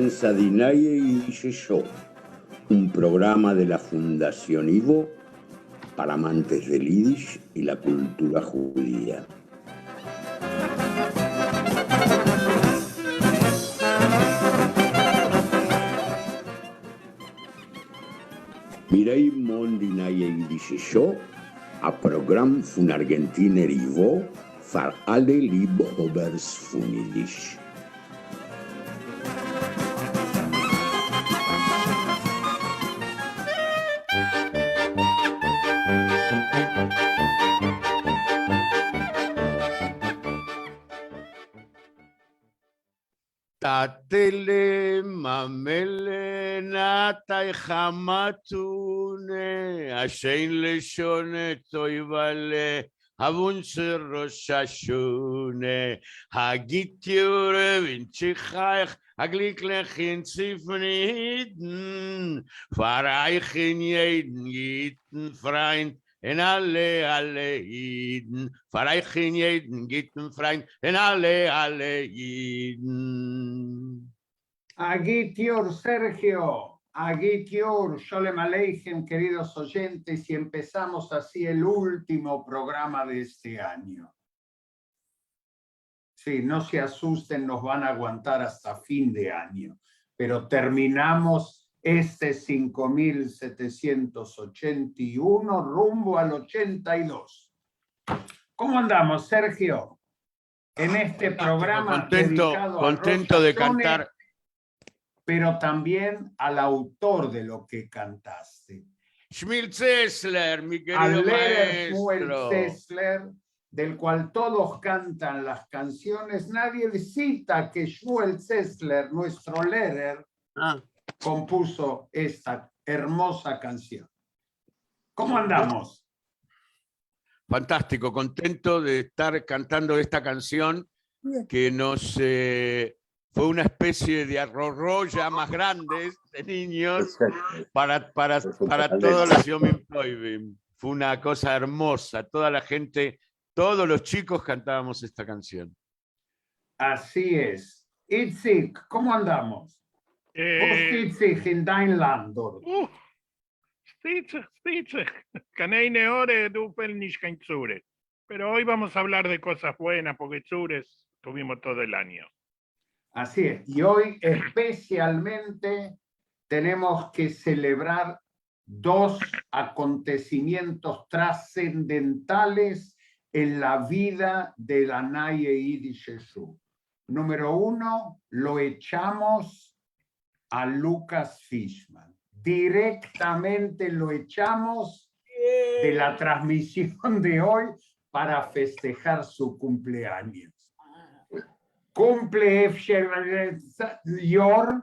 comienza Dinaye y Yesho, un programa de la Fundación Ivo para amantes del Yiddish y la cultura judía. Mirei mon Dinaye y Yesho, a Programm von Argentiner Ivo für alle Liebhabers von Yiddish. Tatele mamele natai chamatune ashein leshone toivale havunse roshashune hagit yure vinchichach aglik lechin zifniden fareichin jeden gitten freien en alle Iden, verreichen jeden gitten Freund, en alle Iden. Agitior Sergio, Agitior, Sholem Aleichem, queridos oyentes, y empezamos así el último programa de este año. Sí, no se asusten, nos van a aguantar hasta fin de año, pero terminamos este 5781 rumbo al 82. ¿Cómo andamos, Sergio? En este programa contento de cantar, pero también al autor de lo que cantaste. Shmuel Zessler, mi querido maestro. Shmuel Zessler, del cual todos cantan las canciones. Nadie cita que Shmuel Zessler, nuestro Lehrer, compuso esta hermosa canción. ¿Cómo andamos? Fantástico, contento de estar cantando esta canción que nos fue una especie de arrorró ya más grande de niños para toda la Yomim Tovim. Fue una cosa hermosa, toda la gente, todos los chicos cantábamos esta canción. Así es. Itzik, ¿cómo andamos? Itzik in dein Land. Caneine ore dupel nishkain tzure. Pero hoy vamos a hablar de cosas buenas porque tzures tuvimos todo el año. Así es. Y hoy especialmente tenemos que celebrar dos acontecimientos trascendentales en la vida de la Naye Yiddish Jesús. Número uno, lo echamos a Lucas Fishman. Directamente lo echamos de la transmisión de hoy para festejar su cumpleaños. Cumple Yor,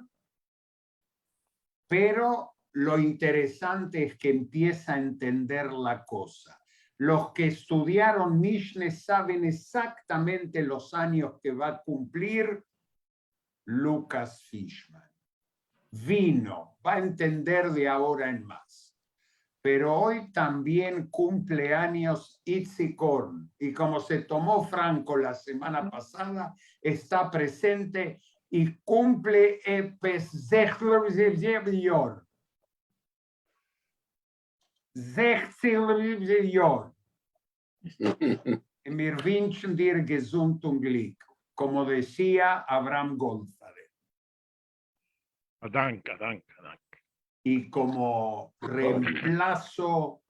pero lo interesante es que empieza a entender la cosa. Los que estudiaron Mishneh saben exactamente los años que va a cumplir Lucas Fishman. Vino, va a entender de ahora en más. Pero hoy también cumple años Itzik Horn, y como se tomó Franco la semana pasada, está presente y cumple Yor. Mir wünschen dir gesund und Glück, como decía Abraham Goldfader. Danke. Y como reemplazo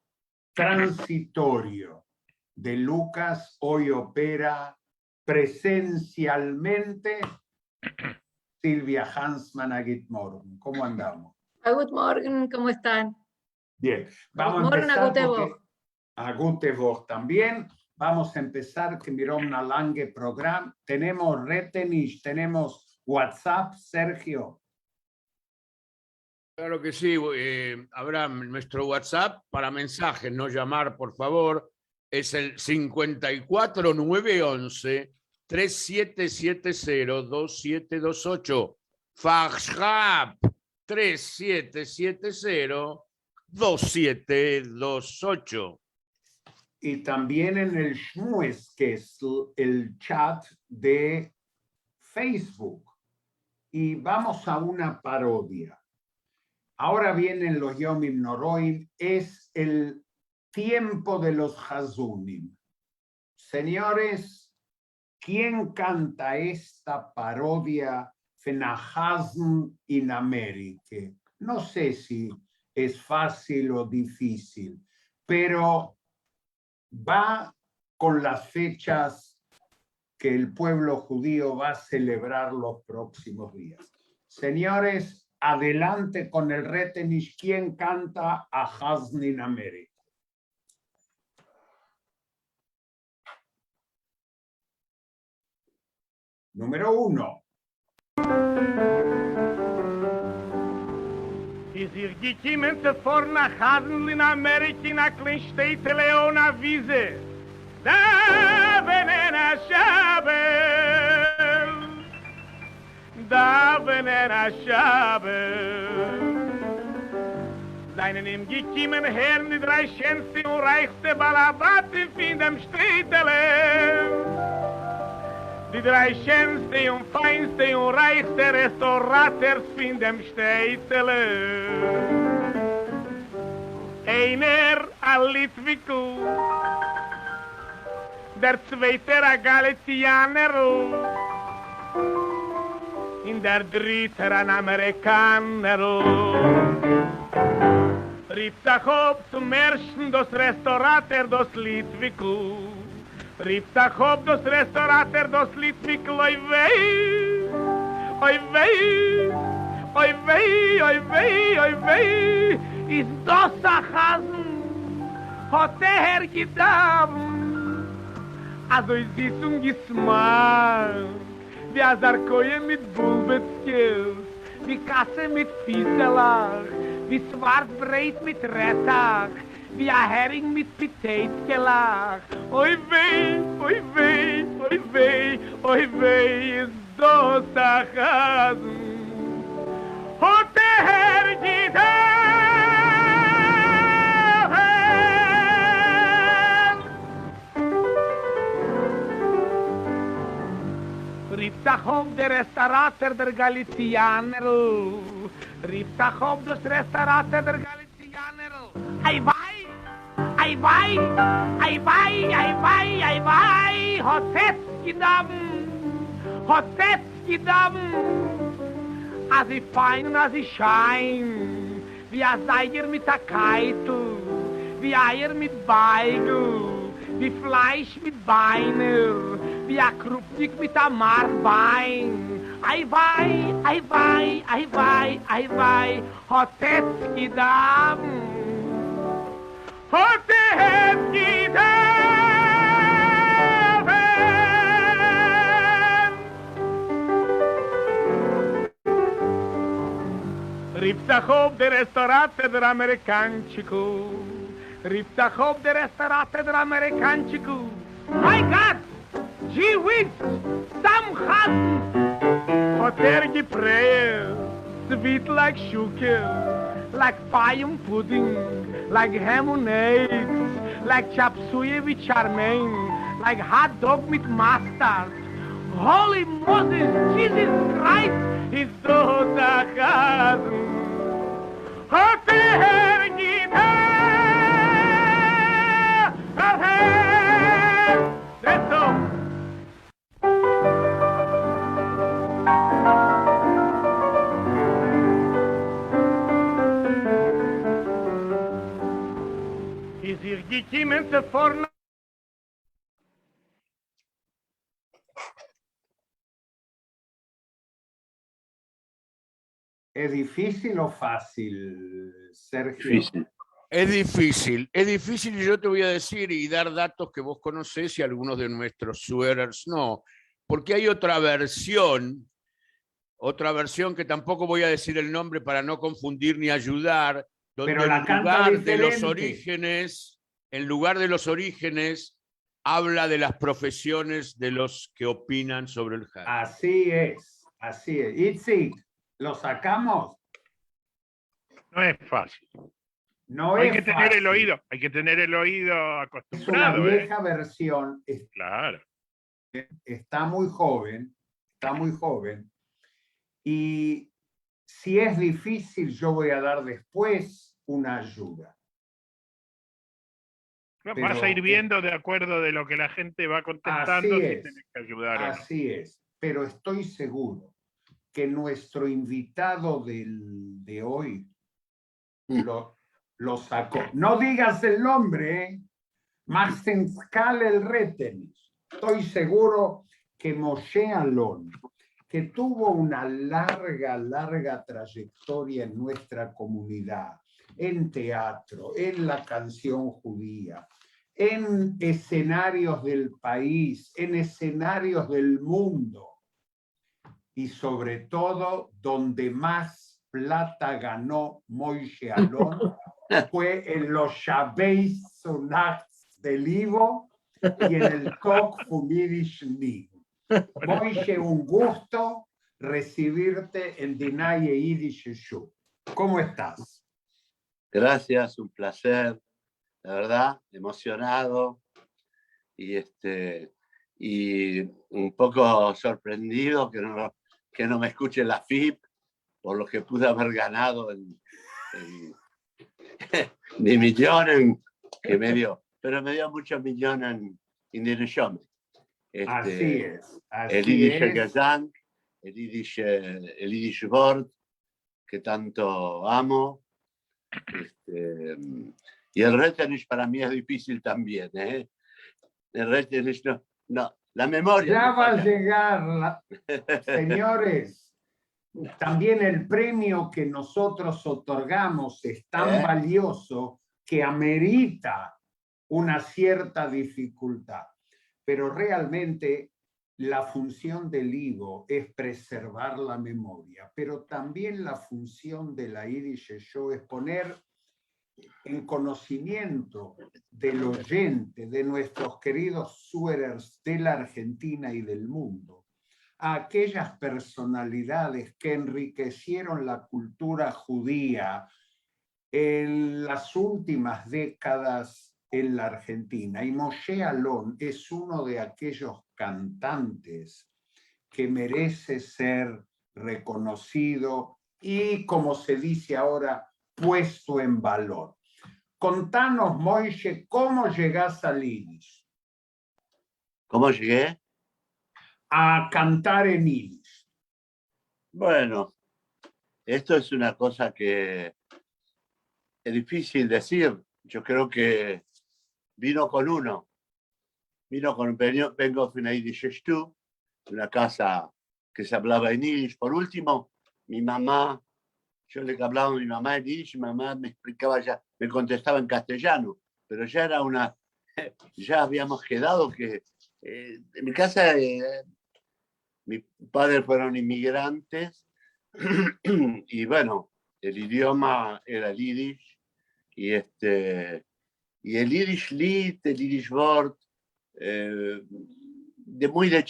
transitorio de Lucas, hoy opera presencialmente Silvia Hansman a Good Morgen. ¿Cómo andamos? Good Morgen, ¿cómo están? Bien, vamos a empezar a Gute Woche también. Vamos a empezar que miró una lange program. Tenemos Retenish, tenemos WhatsApp, Sergio. Claro que sí, Abraham, nuestro WhatsApp para mensajes, no llamar, por favor, es el 54911-3770-2728. Fachschap 3770-2728. Y también en el Shmues, que es el chat de Facebook. y vamos a una parodia. Ahora vienen los Yomim Noroim, es el tiempo de los Hazunim. Señores, ¿quién canta esta parodia Fenahazn in America? No sé si es fácil o difícil, pero va con las fechas que el pueblo judío va a celebrar los próximos días. Señores, adelante con el Retenish. ¿Quién canta a Hazn in America? Número 1. Is ihr gekommen zuvor nach Hasen in Amerika in a klein Städtele ohne Wiese. Da venen a Schabel. Da venen a Schabel. Seinen ihm gekommen Herren die drei schönste und reichste Balabaten in dem Städtele. Die drei schönste und feinste und reichste Restaurators in dem Städtele. Einer a Litwiku, der zweite a Galicianer, und der dritte an Amerikaner. Rief sich auf zum ersten das Restaurator das Litwiku. Rief sich auf das Restaurator das Litwiku, oi wei, oi wei, oi wei, oi wei, oi wei. Is das a Hasen, hat hergedam. Also is dies Geschmack, wie a Sarkoje mit Bulbetzkels, wie Kasse mit Fieselach, wie Schwarzbreit mit Rettach, wie a Hering mit Pitätkelach. Oi wei, oi wei, oi wei, oi wei, is das a Hasen, hat hergedam. Rief sich auf der Restaurator der Galicianer. Rief sich auf das Restaurator der Galicianer. Ei wei, ei wei, ei wei, ei wei, ei wei. Hat es gedam. Als ich fein und als ich schein. Wie a Seiger mit a Keitel. Wie Eier mit Beigel. Wie Fleisch mit Beiner. Wie a Krupnik mit a Marbein. Ei wei, ei wei, ei wei, ei wei, hat es gedam. Hat es gedam. Rief sich auf der Restaurator der Amerikanchiku. Rief sich auf der Restaurator der Amerikanchiku. My God! Gee whiz! Some Hasen! Hat geprayed, sweet like sugar, like pie and pudding, like ham and eggs, like chop suey with charmaine, like hot dog with mustard. Holy Moses, Jesus Christ, is those a Hasen. Hat hergedam. That's all. Is ihr gekommen zuvor? ¿Es difícil o fácil, Sergio? Difícil. Es difícil y yo te voy a decir y dar datos que vos conocés y algunos de nuestros swearers no, porque hay otra versión que tampoco voy a decir el nombre para no confundir ni ayudar, donde Pero la canta en lugar de los orígenes, habla de las profesiones de los que opinan sobre el jazz. Así es, así es. Itzik, ¿lo sacamos? No es fácil. No Hay es que tener fácil. el oído, hay que tener el oído Es una acostumbrado. vieja versión, Claro. está muy joven, Y si es difícil, yo voy a dar después una ayuda. Vas a ir viendo de acuerdo de lo que la gente va contestando, si tenés que ayudar o no. Así es, pero estoy seguro que nuestro invitado de hoy lo sacó. No digas el nombre, ¿eh? Maxenskal el Retenis. Estoy seguro que Moshe Alon, que tuvo una larga trayectoria en nuestra comunidad, en teatro, en la canción judía, en escenarios del país, en escenarios del mundo, y sobre todo donde más plata ganó Moshe Alon fue en los Shabbat Sunats del Ivo y en el Kok Fumidish Nig. Moshe, un gusto recibirte en Dinaye Yiddish Shu. ¿Cómo estás? Gracias, un placer, la verdad, emocionado y un poco sorprendido que no me escuche la FIP por lo que pude haber ganado de millones que me dio, pero me dio muchos millones en Dirishome. Así es. El Yiddish Gesang, el Yiddish Wort, que tanto amo. Y el Retenish para mí es difícil también. El Retenish no, la memoria. Ya va a llegar, señores. También el premio que nosotros otorgamos es tan valioso que amerita una cierta dificultad. Pero realmente la función del Ivo es preservar la memoria, pero también la función de la Yiddish Show es poner en conocimiento del oyente, de nuestros queridos suerers de la Argentina y del mundo, a aquellas personalidades que enriquecieron la cultura judía en las últimas décadas en la Argentina. Y Moshe Alon es uno de aquellos cantantes que merece ser reconocido y, como se dice ahora, puesto en valor. Contanos, Moshe, ¿cómo llegás al Yiddish? ¿Cómo llegué? A cantar en Yiddish. Bueno, esto es una cosa que es difícil decir. Yo creo que vino con uno. Vengo de una Yiddish Shtu, una casa que se hablaba en Yiddish. Por último, mi mamá, yo le hablaba a mi mamá en Yiddish, mi mamá me explicaba me contestaba en castellano, pero ya habíamos quedado que en mi casa, mis padres fueron inmigrantes y bueno, el idioma era el Yiddish y el Yiddish Lied, el Yiddish Wort, muy de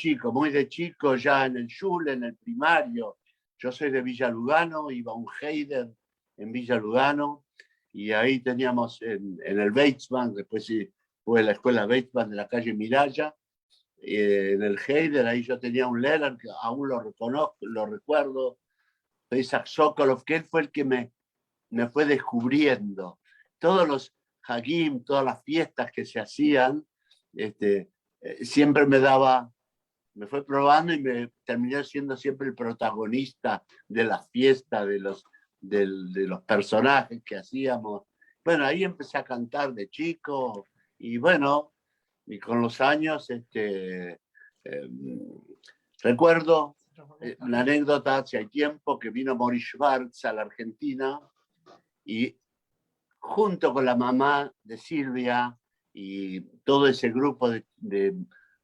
chico, ya en el shul, en el primario. Yo soy de Villa Lugano, iba a un Heider en Villa Lugano y ahí teníamos en el Weizmann, después fue la escuela Weizmann de la calle Miraya, en el Heider, ahí yo tenía un Lehrer que aún lo recuerdo, Isaac Sokolov, que él fue el que me fue descubriendo. Todos los Hagim, todas las fiestas que se hacían, siempre me fue probando y me terminé siendo siempre el protagonista de la fiesta, de los personajes que hacíamos. Bueno, ahí empecé a cantar de chico y bueno, y con los años recuerdo una anécdota hace tiempo que vino Moritz Schwartz a la Argentina y junto con la mamá de Silvia y todo ese grupo de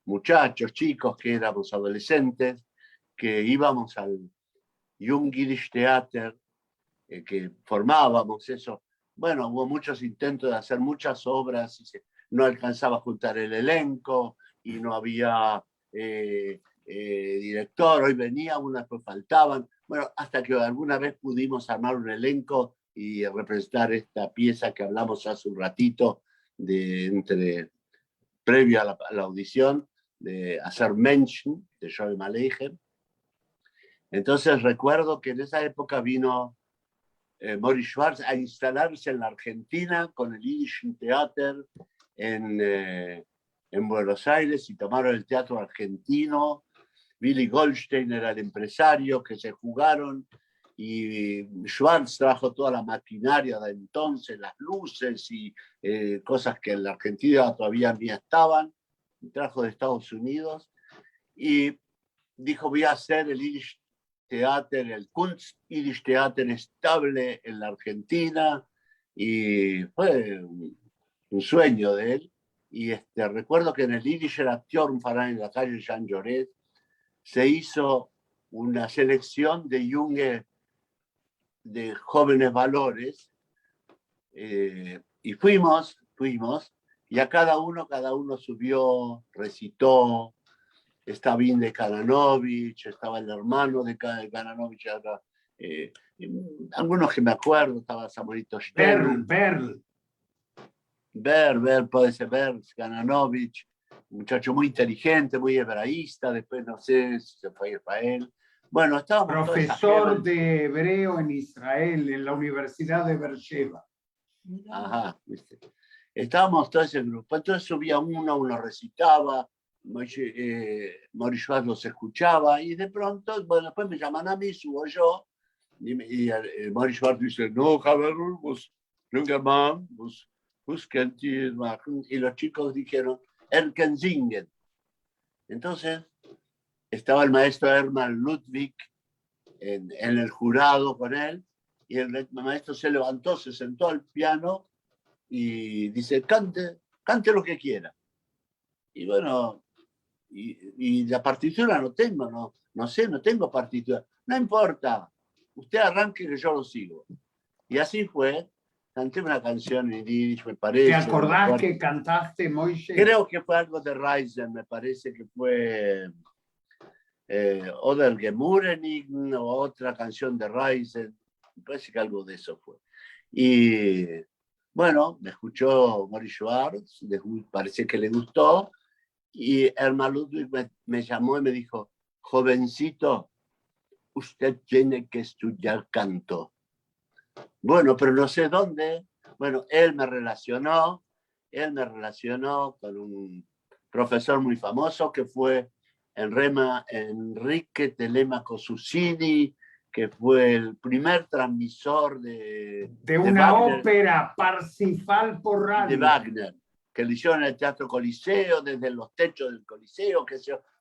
muchachos, chicos que éramos adolescentes, que íbamos al Jung Yiddish Theater, que formábamos eso. Bueno, hubo muchos intentos de hacer muchas obras y no alcanzaba a juntar el elenco y no había director, hoy venía, unas pues faltaban. Bueno, hasta que alguna vez pudimos armar un elenco y representar esta pieza que hablamos hace un ratito, previo a la audición, de hacer Menschen, de Joel Aleichem. Entonces recuerdo que en esa época vino Moritz Schwarz a instalarse en la Argentina con el Yiddish Theater en Buenos Aires y tomaron el teatro argentino. Billy Goldstein era el empresario, que se jugaron, y Schwarz trajo toda la maquinaria de entonces, las luces y cosas que en la Argentina todavía ni estaban, y trajo de Estados Unidos, y dijo, voy a hacer el Yiddish Theater, el Kunst Yiddish Theater estable en la Argentina, y fue un sueño de él. Y recuerdo que en el Yiddish Aktionsverein en la calle Jean Jaurès se hizo una selección de jóvenes valores, y fuimos, y a cada uno subió, recitó. Estaba Inde Kananovich, estaba el hermano de Kananovich, algunos que me acuerdo, estaba Samuelito Stern. Berl, puede ser Berl, Kananovich, un muchacho muy inteligente, muy hebraísta, después no sé si se fue a Israel. Bueno, estábamos profesor de hebreo en Israel, en la Universidad de Beersheba. Ajá, ¿viste? Estábamos todo ese grupo, entonces subía uno recitaba, Moritz Schwarz los escuchaba, y de pronto, bueno, después me llaman a mí, subo yo, y Moritz Schwarz dice, no, Haberul, vos kennt ihr machen, y los chicos dijeron, kann singen. Entonces, estaba el maestro Hermann Ludwig en el jurado con él, y el maestro se levantó, se sentó al piano y dice, cante lo que quiera. Y bueno, y la partitura no tengo, no sé, no tengo partitura. No importa, usted arranque que yo lo sigo. Y así fue, canté una canción en yiddish, me parece. ¿Te acordás que cantaste, Moishe? Creo que fue algo de Reisen, me parece que fue Oder Gemurenigen o otra canción de Reisen, me parece que algo de eso fue. Y bueno, me escuchó Moritz Schwarz, parece que le gustó, y Hermann Ludwig me llamó y me dijo, jovencito, usted tiene que estudiar canto. Bueno, pero no sé dónde. Bueno, él me relacionó con un profesor muy famoso que fue Enrique Telemaco Susini, que fue el primer transmisor de una Wagner, ópera Parsifal por radio. De Wagner, que lo hicieron en el Teatro Coliseo, desde los techos del Coliseo,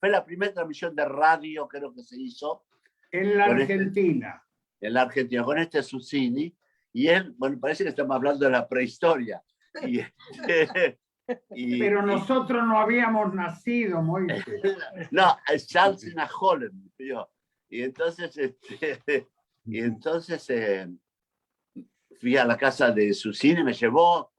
fue la primera transmisión de radio, creo que se hizo. En la Argentina. En la Argentina, con Susini, y él, bueno, parece que estamos hablando de la prehistoria. Pero nosotros no habíamos nacido, Moisés. No, Charles Holland, y entonces, fui a la casa de Susini, me llevó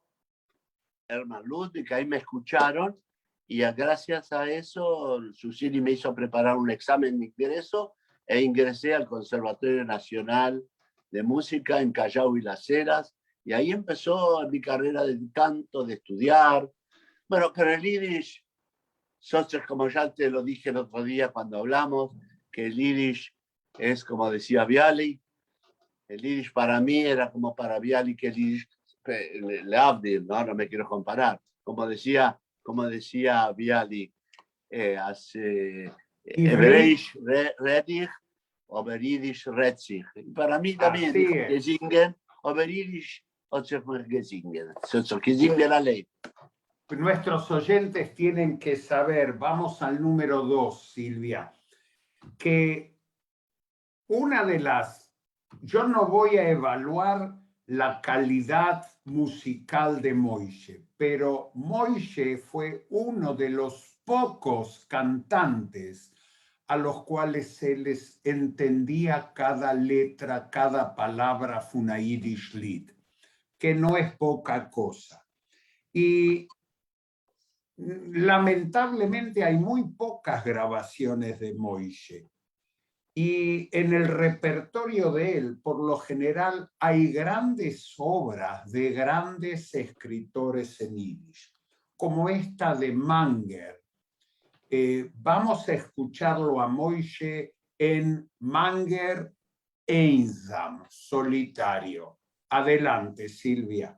Hermann Ludwig, ahí me escucharon, y gracias a eso Susini me hizo preparar un examen de ingreso e ingresé al Conservatorio Nacional de Música en Callao y Las Heras, y ahí empezó mi carrera de canto, de estudiar. Bueno, pero el yiddish, como ya te lo dije el otro día cuando hablamos, que el yiddish es como decía Bialik, el yiddish para mí era como para Bialik el yiddish, no me quiero comparar, como decía Bialik, Hebreisch Redig, aber Yiddish Retzig. Para mí también dijo Gesingen, aber Yiddish Gesingen. Gesingen la ley. Nuestros oyentes tienen que saber, vamos al número 2, Silvia, que yo no voy a evaluar la calidad musical de Moishe, pero Moishe fue uno de los pocos cantantes a los cuales se les entendía cada letra, cada palabra fue una Yiddish Lied, que no es poca cosa. Y lamentablemente hay muy pocas grabaciones de Moishe. Y en el repertorio de él, por lo general, hay grandes obras de grandes escritores en yiddish, como esta de Manger. Vamos a escucharlo a Moishe en Manger Einsam, solitario. Adelante, Silvia.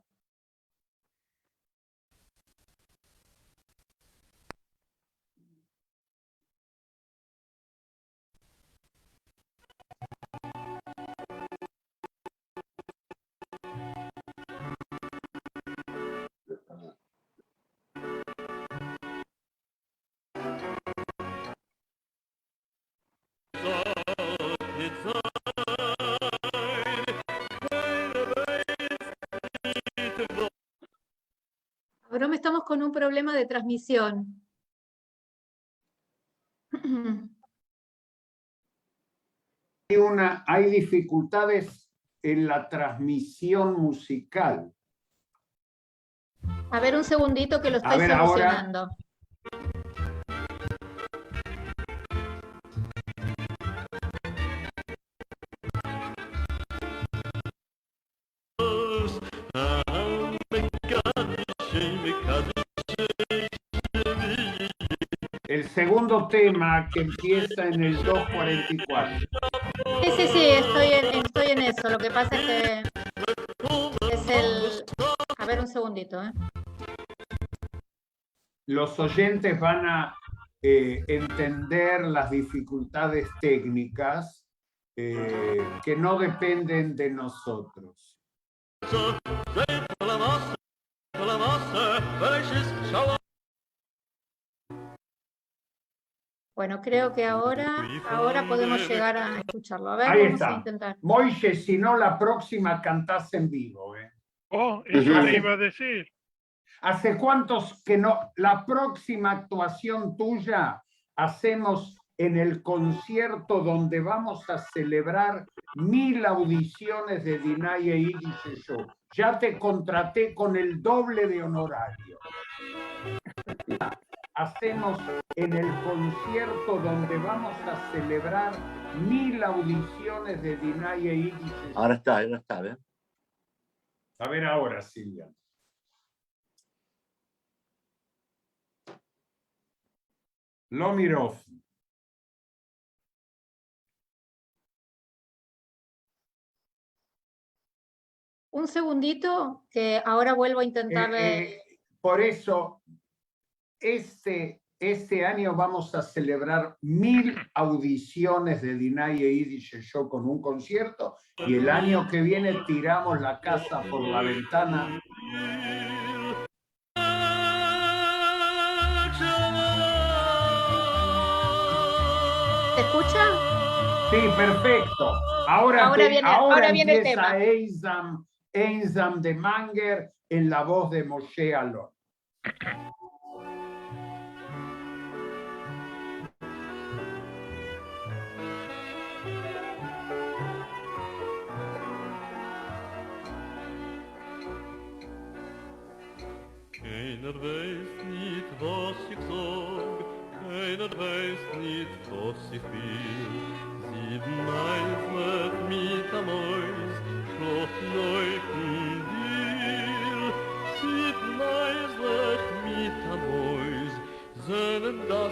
Ahora estamos con un problema de transmisión. Hay dificultades en la transmisión musical. A ver, un segundito que lo estoy ver, solucionando. El segundo tema que empieza en el 244. Sí, estoy en eso. Lo que pasa es que es el... A ver, un segundito, ¿eh? Los oyentes van a entender las dificultades técnicas que no dependen de nosotros. Bueno, creo que ahora podemos llegar a escucharlo. A ver, Ahí vamos está. a intentar. Moishe, si no, la próxima cantás en vivo. Oh, eso le iba a decir. ¿Hace cuántos que no? La próxima actuación tuya hacemos en el concierto donde vamos a celebrar 1000 audiciones de Dinaye Yiddish Show. Ya te contraté con el doble de honorario. Hacemos en el concierto donde vamos a celebrar 1000 audiciones de Dinaye Yiddish Show. Ahora está, ¿ves? A ver ahora, Silvia. Lomirov. Un segundito, que ahora vuelvo a intentar... Por eso, este año vamos a celebrar 1000 audiciones de Dinaye Yiddish Show con un concierto, y el año que viene tiramos la casa por la ventana. ¿Se escucha? Sí, perfecto. Ahora viene el tema. Einsam de Manger en la voz de Moshe Alon. Keiner weiß nicht, was ich sag, keiner weiß nicht, was ich will. 7 Eislet mit am Eis, schlaf neuten Dill. 7 Eislet mit am Eis, seinen 88,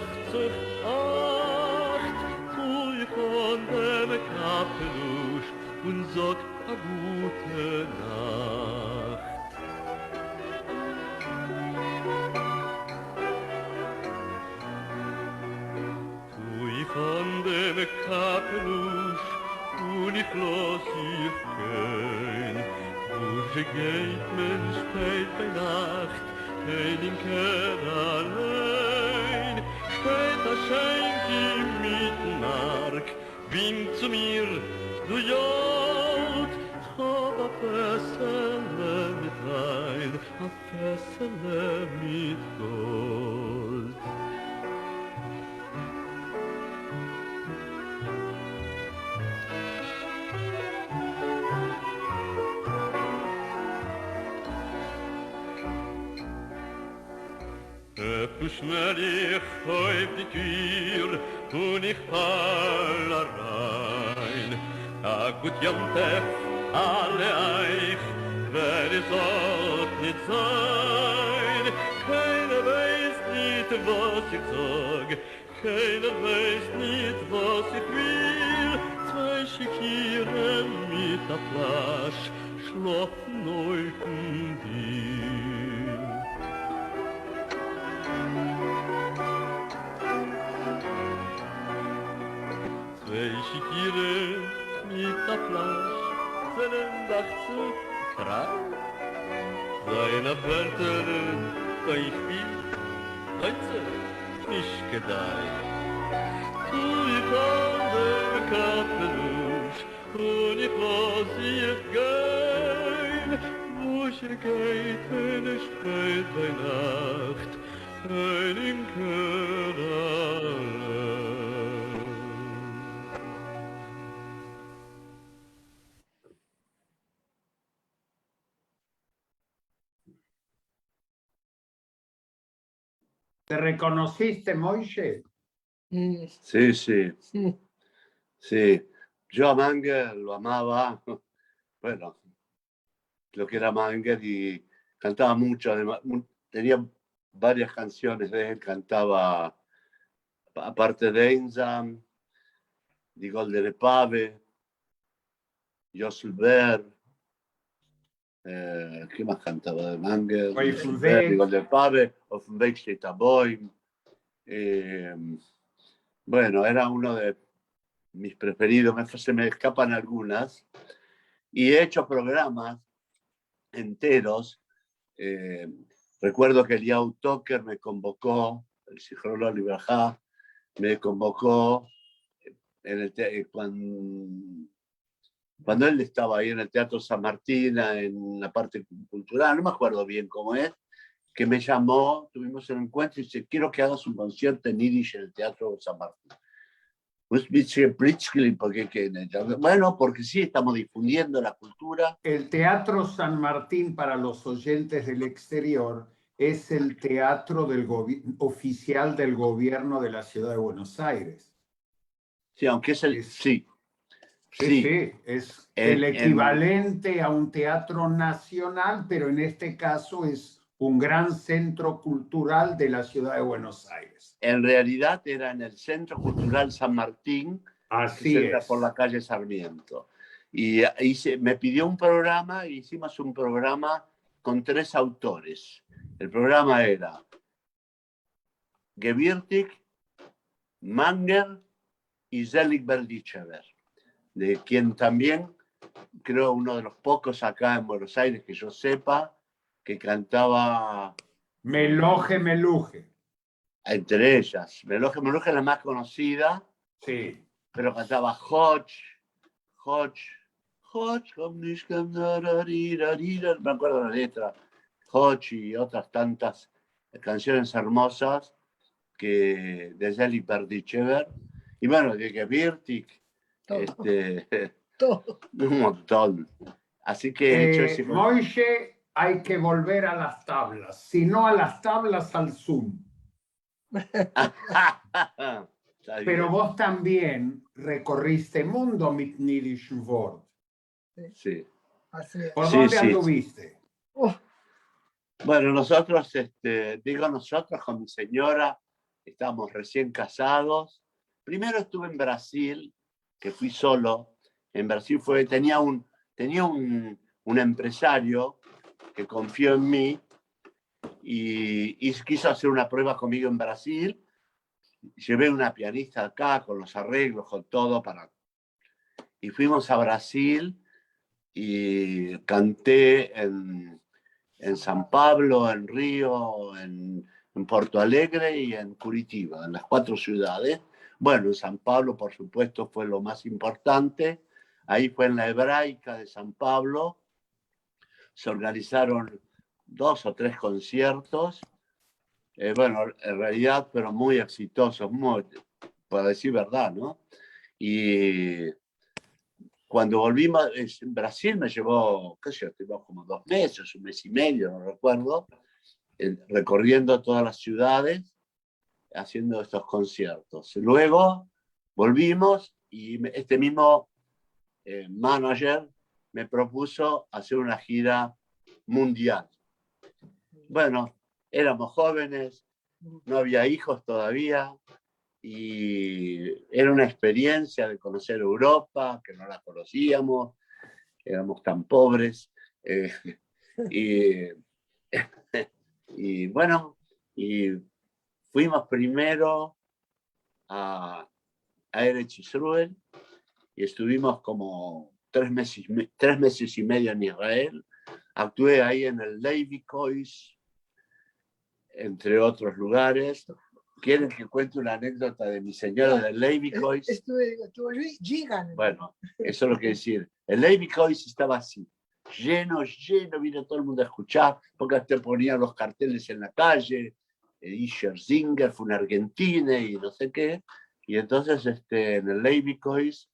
Pui von dem Kapelusch und sag a gute Nacht. Von dem Kapelusch und ich los ihr gehen. Wo geht man spät bei Nacht, kein im Kehr allein. Später schenk ihm mit Nark, winkt zu mir, du Jod. Hab a Fessele mit Wein, a Fessele mit Gold. Öffne schnell, ich häuf die Tür und ich fall rein. A gut Jontef, alle eich, wer es sollt nicht sein. Keiner weiß nicht, was ich sag, keiner weiß nicht, was ich will. Zwei Schikieren mit der Flasche schlafen neben dir. Zwei Schikieren mit der Flasche seinen Dachzug frei. Seine Wörter, kein Spiel, heute nicht gedeiht. Du, ich habe Kapelusch, und ich weiß, ich gein, wo ich geht, wenn ich spät bei Nacht, ein im Körper. ¿Te reconociste, Moishe? Sí, sí, sí. Yo a Manger lo amaba. Bueno, lo que era Manger y cantaba mucho. Además, tenía varias canciones de él. Cantaba, aparte de Einsam, Di Goldene Pave, Joselberg. ¿Qué más cantaba de Manger? Di Goldene Pave, Auf dem Weg steht der Bäum. Bueno, era uno de mis preferidos, se me escapan algunas. Y he hecho programas enteros. Recuerdo que Eliyahu Toker me convocó, el Zichrono Libraja, me convocó cuando él estaba ahí en el Teatro San Martín, en la parte cultural, no me acuerdo bien cómo es, que me llamó, tuvimos un encuentro y dice, quiero que hagas un concierto en Yiddish en el Teatro San Martín. Bueno, porque sí, estamos difundiendo la cultura. El Teatro San Martín, para los oyentes del exterior, es el teatro oficial del gobierno de la ciudad de Buenos Aires. Sí, aunque es el... Sí. Sí, es el equivalente a un teatro nacional, pero en este caso es un gran centro cultural de la ciudad de Buenos Aires. En realidad era en el Centro Cultural San Martín, así que es, por la calle Sarmiento. Y me pidió un programa, e hicimos un programa con 3 autores. El programa era Gewirtig, Manger y Zelig Berdichever, de quien también, creo, uno de los pocos acá en Buenos Aires que yo sepa, que cantaba... Meloje, Meluje. Entre ellas. Meloje, Meloje es la más conocida. Sí. Pero cantaba Hodge, no me acuerdo la letra, Hodge y otras tantas canciones hermosas que de Zelig Berdichever. Y bueno, de Gewirtig, un montón. Así que he hecho ese... Moishe, hay que volver a las tablas, si no a las tablas, al Zoom. Pero vos también recorriste mundo mit Yiddish Wort. Sí. ¿Por dónde anduviste? Bueno, nosotros, digo nosotros con mi señora, estábamos recién casados. Primero estuve en Brasil, que fui solo. En Brasil tenía un empresario que confió en mí y quiso hacer una prueba conmigo en Brasil. Llevé una pianista acá con los arreglos, con todo. Y fuimos a Brasil y canté en San Pablo, en Río, en Porto Alegre y en Curitiba, en las 4 ciudades. Bueno, en San Pablo, por supuesto, fue lo más importante. Ahí fue en la Hebraica de San Pablo. Se organizaron 2 o 3 conciertos. Bueno, en realidad, pero muy exitosos, para decir verdad, ¿no? Y cuando volvimos, Brasil me llevó, qué sé yo, como 2 meses, 1 mes y medio, no recuerdo, recorriendo todas las ciudades, haciendo estos conciertos. Luego volvimos y este mismo manager me propuso hacer una gira mundial. Bueno, éramos jóvenes, no había hijos todavía, y era una experiencia de conocer Europa, que no la conocíamos, éramos tan pobres, y, y bueno, y fuimos primero a Eretz Israel y estuvimos como 3 meses y medio en Israel. Actué ahí en el Levi Kois, entre otros lugares. ¿Quieren que cuente una anécdota de mi señora del Levi Kois? Estuve Gigan. Bueno, eso es lo que decir. El Levi Kois estaba así, lleno, vino todo el mundo a escuchar, porque te ponían los carteles en la calle, Isher Zinger fue un argentino y no sé qué, y entonces en el Levi Kois,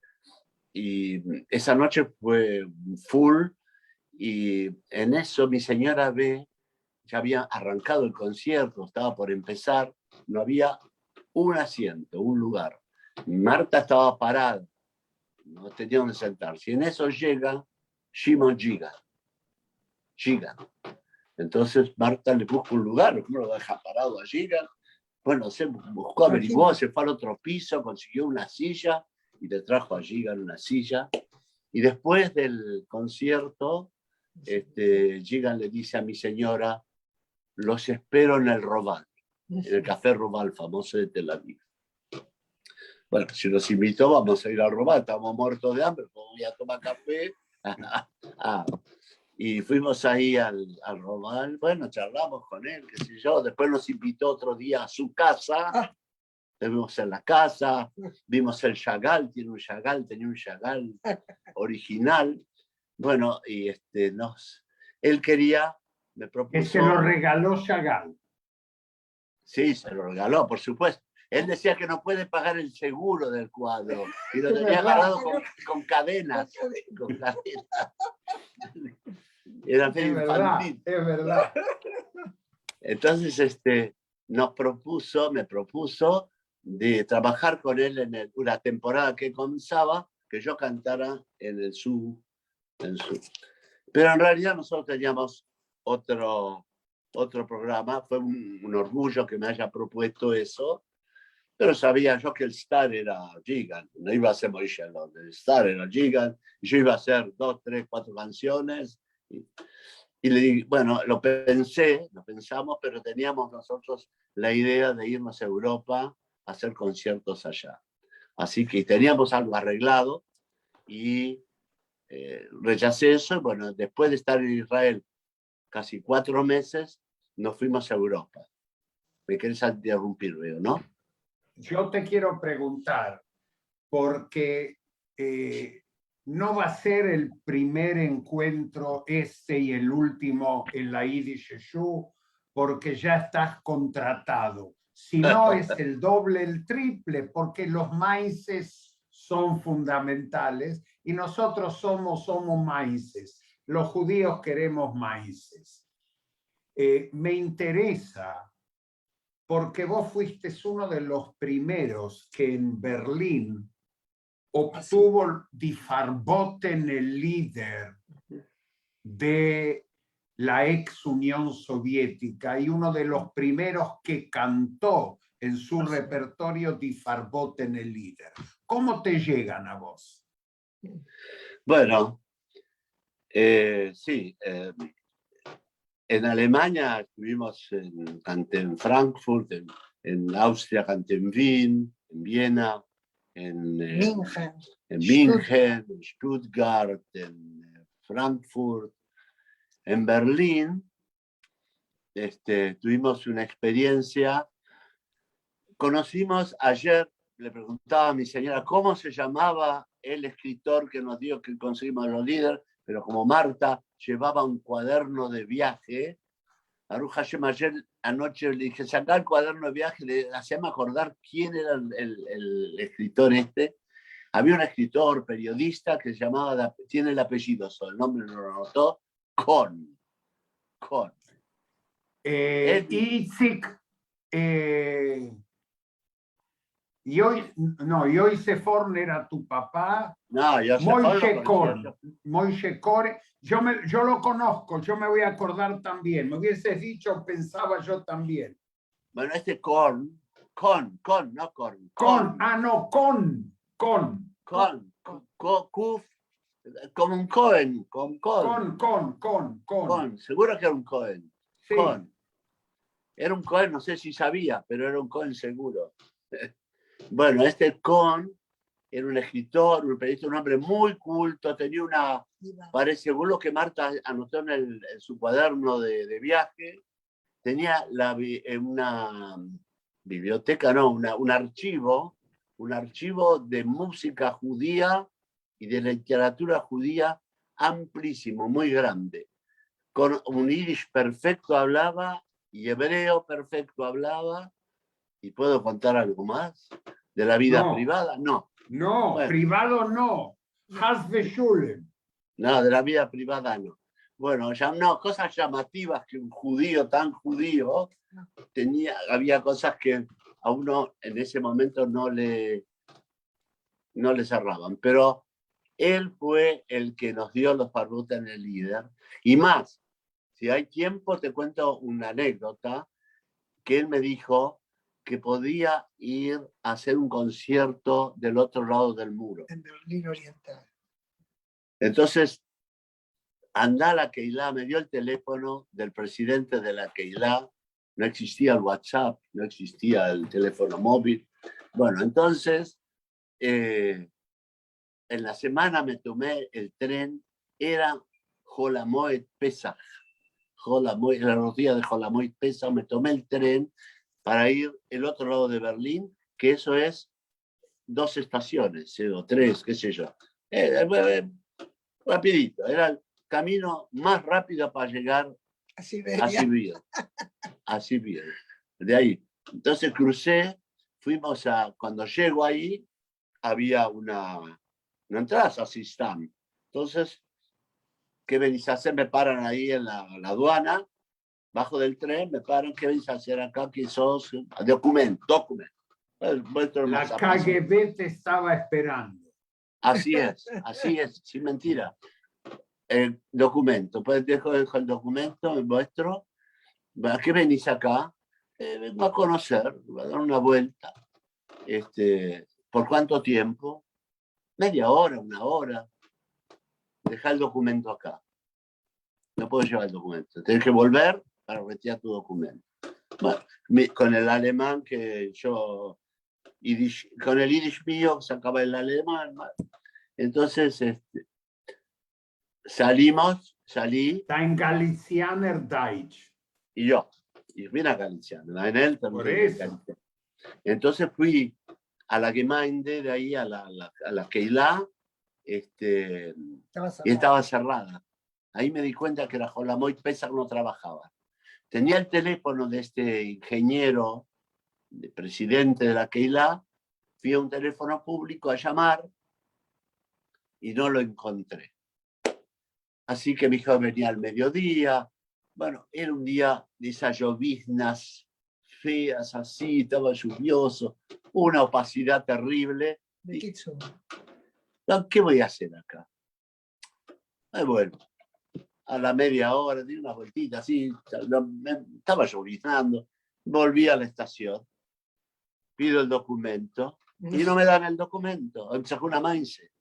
y esa noche fue full, y en eso mi señora ve, ya había arrancado el concierto, estaba por empezar, no había un asiento, un lugar. Marta estaba parada, no tenía donde sentarse. Y en eso llega Shimon Gigan. Entonces Marta le busca un lugar, ¿cómo lo deja parado a Gigan? Bueno, se buscó, averiguó, se fue al otro piso, consiguió una silla y le trajo a Gigan una silla. Y después del concierto, Gigan le dice a mi señora, los espero en el Roval, en el Café Roval, famoso de Tel Aviv. Bueno, si nos invitó, vamos a ir al Roval, estamos muertos de hambre, voy a tomar café. Y fuimos ahí al Roval, bueno, charlamos con él, qué sé yo, después nos invitó otro día a su casa, vimos en la casa, vimos el Chagall, tenía un Chagall original, bueno, y él quería, me propuso... Que se lo regaló Chagall. Sí, se lo regaló, por supuesto. Él decía que no puede pagar el seguro del cuadro y lo tenía agarrado con cadenas. Con cadenas. Era medio infantil. Es verdad. Entonces me propuso de trabajar con él en una temporada que comenzaba, que yo cantara en el Sur. Pero en realidad nosotros teníamos otro programa, fue un orgullo que me haya propuesto eso, pero sabía yo que el star era Gigan, no iba a ser Moishe Alon, el star era Gigan, y yo iba a hacer 2, 3, 4 canciones, y le dije, bueno, lo pensamos, pero teníamos nosotros la idea de irnos a Europa a hacer conciertos allá. Así que teníamos algo arreglado, y rechacé eso, y bueno, después de estar en Israel casi 4 meses, nos fuimos a Europa. Me querés interrumpir, veo, ¿no? Yo te quiero preguntar, porque no va a ser el primer encuentro y el último en la Yiddish Yeshu, porque ya estás contratado. Si no, es el doble, el triple, porque los maíces son fundamentales y nosotros somos maíces. Los judíos queremos maíces. Me interesa porque vos fuiste uno de los primeros que en Berlín obtuvo Die Verboten el líder de la ex Unión Soviética y uno de los primeros que cantó en su repertorio Die Verboten el líder. ¿Cómo te llegan a vos? Bueno, sí. En Alemania estuvimos, canté en Frankfurt, en Austria canté en Wien, en Viena, en München, en Stuttgart, en Frankfurt, en Berlín. Tuvimos una experiencia. Conocimos ayer, le preguntaba a mi señora cómo se llamaba el escritor que nos dio que conseguimos los líderes, pero como Marta llevaba un cuaderno de viaje, Aruch Hashem, ayer anoche le dije, saca el cuaderno de viaje, le hacíamos acordar quién era el escritor Había un escritor, periodista, que se llamaba, tiene el apellido, el nombre no lo anotó, Kohn. Itzik, Yoise Forn era tu papá. No, Moishe Kohn. Yo lo conozco, yo me voy a acordar también. Me hubieses dicho, pensaba yo también. Bueno, no con. No, con. Kuf, como un Cohen, con. Seguro que era un Cohen. Sí. Con. Era un Cohen, no sé si sabía, pero era un Cohen seguro. Bueno, este Cohen era un escritor, un periodista, un hombre muy culto, tenía una, parece, según lo que Marta anotó en su cuaderno de viaje, tenía una biblioteca, no, un archivo de música judía y de literatura judía amplísimo, muy grande. Con un yiddish perfecto hablaba y hebreo perfecto hablaba. ¿Y puedo contar algo más? ¿De la vida privada? No. No, bueno. Privado no. Has de Shulen. No, de la vida privada no. Bueno, ya no, cosas llamativas que un judío tan judío había cosas que a uno en ese momento no le cerraban. Pero él fue el que nos dio los Parvot en el líder. Y más, si hay tiempo, te cuento una anécdota que él me dijo que podía ir a hacer un concierto del otro lado del muro. En Berlín Oriental. Entonces, andá a la Keilah, me dio el teléfono del presidente de la Keilah, no existía el WhatsApp, no existía el teléfono móvil. Bueno, entonces, en la semana me tomé el tren, era Jolamoed Pesach, era los días de Jolamoed Pesach, me tomé el tren para ir el otro lado de Berlín, que eso es 2 estaciones, o 3, qué sé yo. Rapidito, era el camino más rápido para llegar a Siberia. De ahí. Entonces crucé, cuando llego ahí, había una entrada a Sistam. Entonces, ¿qué venís a hacer? Me paran ahí en la aduana, bajo del tren, me paran, ¿qué venís a hacer acá? ¿Qué sos? Documento. La KGB te estaba esperando. Así es, sin mentira. El documento, pues dejo el documento, me muestro. ¿A qué venís acá? Vengo a conocer, voy a dar una vuelta. ¿Por cuánto tiempo? Media hora, 1 hora. Deja el documento acá. No puedo llevar el documento. Tienes que volver para retirar tu documento. Bueno, con el alemán que yo... con el yiddish mío sacaba el alemán. Entonces, salí. Está en Galicianer Deutsch. Y yo. Y vine a Galicianer. En él también. Por eso. Entonces fui a la Gemeinde, de ahí a la Keilah, y estaba cerrada. Ahí me di cuenta que la Jolamoed Pesach no trabajaba. Tenía el teléfono de este ingeniero, de presidente de la Keilah, fui a un teléfono público a llamar y no lo encontré. Así que mi hijo venía al mediodía. Bueno, era un día de esas lloviznas feas así, estaba lluvioso, una opacidad terrible. ¿Qué voy a hacer acá? Bueno, a la media hora, di una vueltita así, estaba lloviznando, volví a la estación, pido el documento y no me dan el documento, me sacó una maince.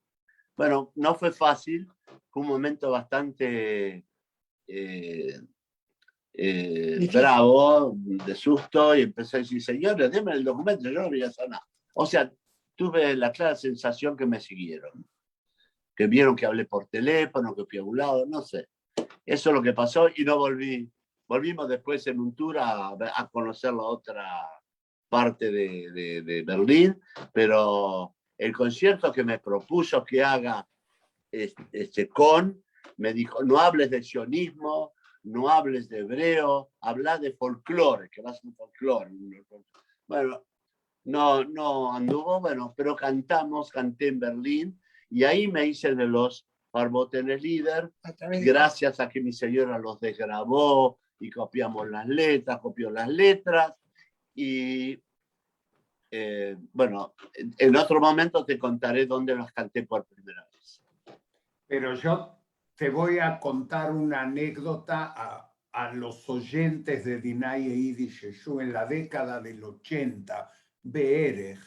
Bueno, no fue fácil, fue un momento bastante bravo, de susto, y empecé a decir, señores, denme el documento, yo no voy a hacer nada. O sea, tuve la clara sensación que me siguieron, que vieron que hablé por teléfono, que fui a un lado, no sé. Eso es lo que pasó y no volví. Volvimos después en un tour a conocer la otra parte de Berlín, pero el concierto que me propuso que haga me dijo, no hables de sionismo, no hables de hebreo, habla de folclore, que va a ser folclore. Bueno, no anduvo, bueno, pero canté en Berlín y ahí me hice de los Parvot en el líder, gracias a que mi señora los desgrabó y copiamos las letras, copió las letras y bueno, en otro momento te contaré dónde las canté por primera vez. Pero yo te voy a contar una anécdota a los oyentes de Dinah y Yiddish Yeshu en la década del 80, Be'erech,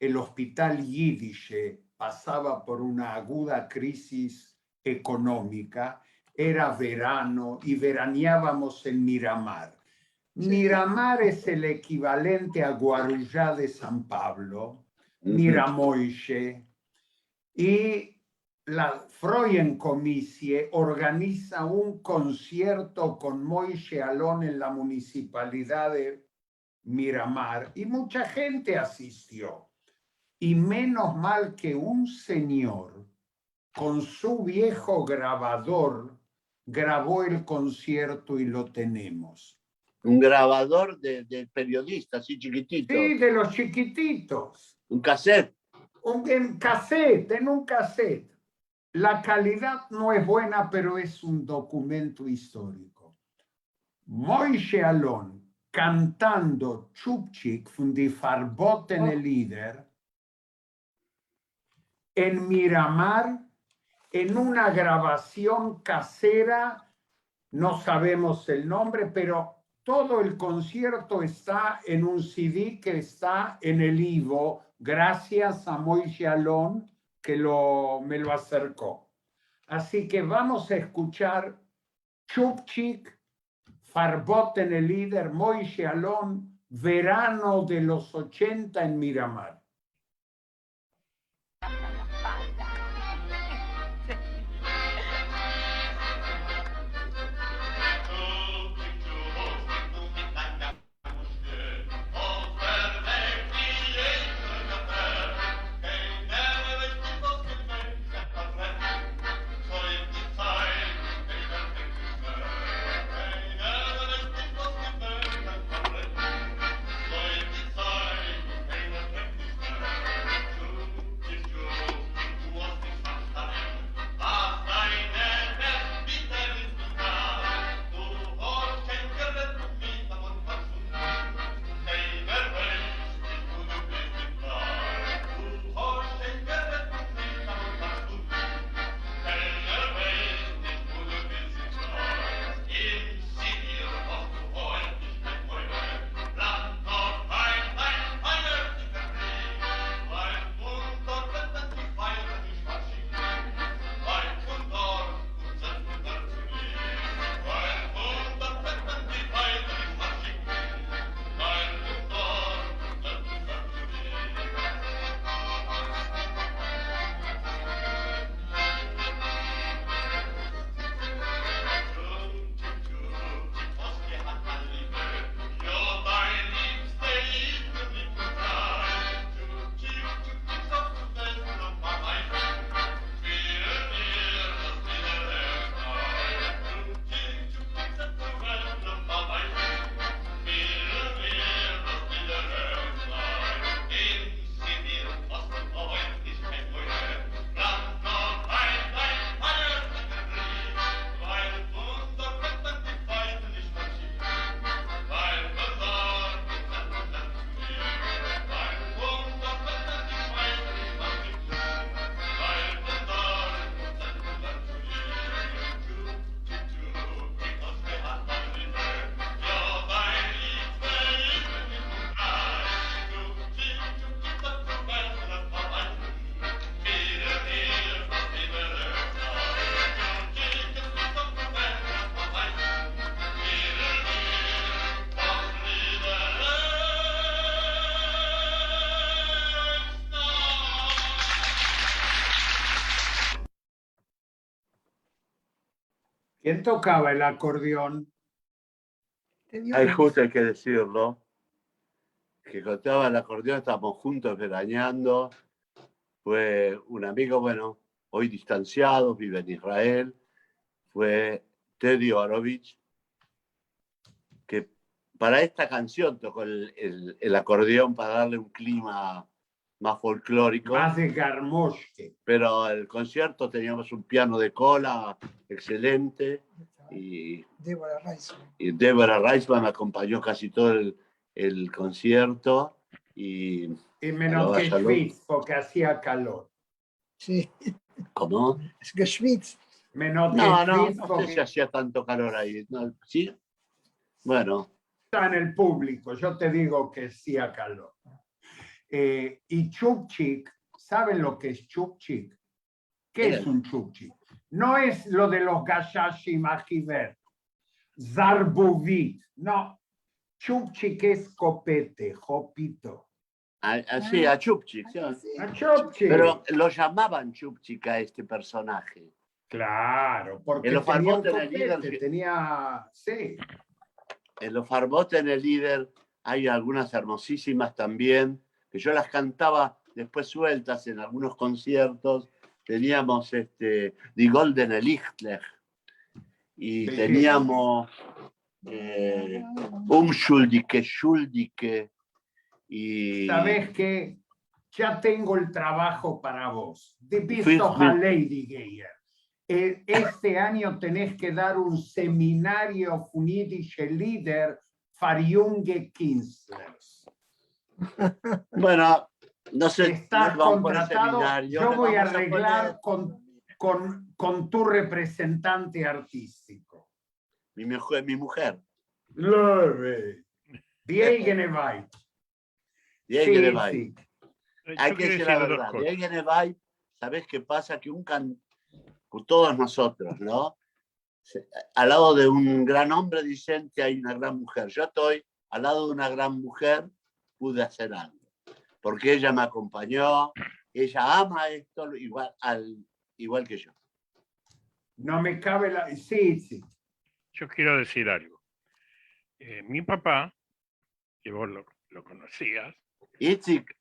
el hospital Yiddish pasaba por una aguda crisis económica, era verano y veraneábamos en Miramar. Miramar es el equivalente a Guarujá de San Pablo, Miramoishe, y la Freudenkomisie organiza un concierto con Moishe Alon en la municipalidad de Miramar y mucha gente asistió. Y menos mal que un señor con su viejo grabador grabó el concierto y lo tenemos. Un grabador de periodista, así chiquitito. Sí, de los chiquititos. Un cassette. En un cassette. La calidad no es buena, pero es un documento histórico. Moishe Alon cantando Chupchik von die Verbotene Lieder en Miramar, en una grabación casera, no sabemos el nombre, pero todo el concierto está en un CD que está en el Ivo, gracias a Moishe Alon, que me lo acercó. Así que vamos a escuchar Chupchik, Farbotene Lieder, Moishe Alon, verano de los 80 en Miramar. ¿Quién tocaba el acordeón? Hay justo hay que decirlo, que tocaba el acordeón, estábamos juntos veraneando. Fue un amigo, bueno, hoy distanciado, vive en Israel. Fue Teddy Orovich, que para esta canción tocó el acordeón para darle un clima más folclórico. Más de Garmoshke. Pero el concierto teníamos un piano de cola excelente y Deborah Reisman me acompañó casi todo el concierto. Y menos que Schwitz, porque hacía calor. Sí. ¿Cómo? Es que Schwitz. Menos no sé si hacía tanto calor ahí. No, ¿sí? Bueno. Está en el público, yo te digo que hacía calor. Y chupchik, ¿saben lo que es chupchik? ¿Qué es un chupchik? No es lo de los gashashim ajiver, zarbuvit, no. Chupchik es copete, jopito. Así, a Chupchik. ¿Sí? A chupchik. Pero lo llamaban Chupchik a este personaje. Claro, porque En los tenía un Farboten el líder, copete, tenía... Sí. En los Farboten el líder hay algunas hermosísimas también, que yo las cantaba después sueltas en algunos conciertos. Teníamos Die Goldene Lichtler y Sí. teníamos Schuldige, Schuldige. Y ¿Sabes qué? Ya tengo el trabajo para vos. De Fui- Bisto a Lady Geyer. Este año tenés que dar un seminario Funidische Lieder für junge Künstlers. bueno, no sé, Estás vamos por el contratado. seminario, Yo le voy a vamos arreglar poner con tu representante artístico. mi mujer. Love. Diegeneweit. Diego Sí, Nevay. sí. Hay Yo que quiero decir la decir dos verdad. cosas. Diego Nevay, ¿sabés qué pasa? Que con todos nosotros, ¿no? Al lado de un gran hombre dicente hay una gran mujer. Yo estoy al lado de una gran mujer, pude hacer algo. Porque ella me acompañó, ella ama esto igual que yo. No me cabe la... Sí, sí. Yo quiero decir algo. Mi papá, que vos lo conocías, Itzik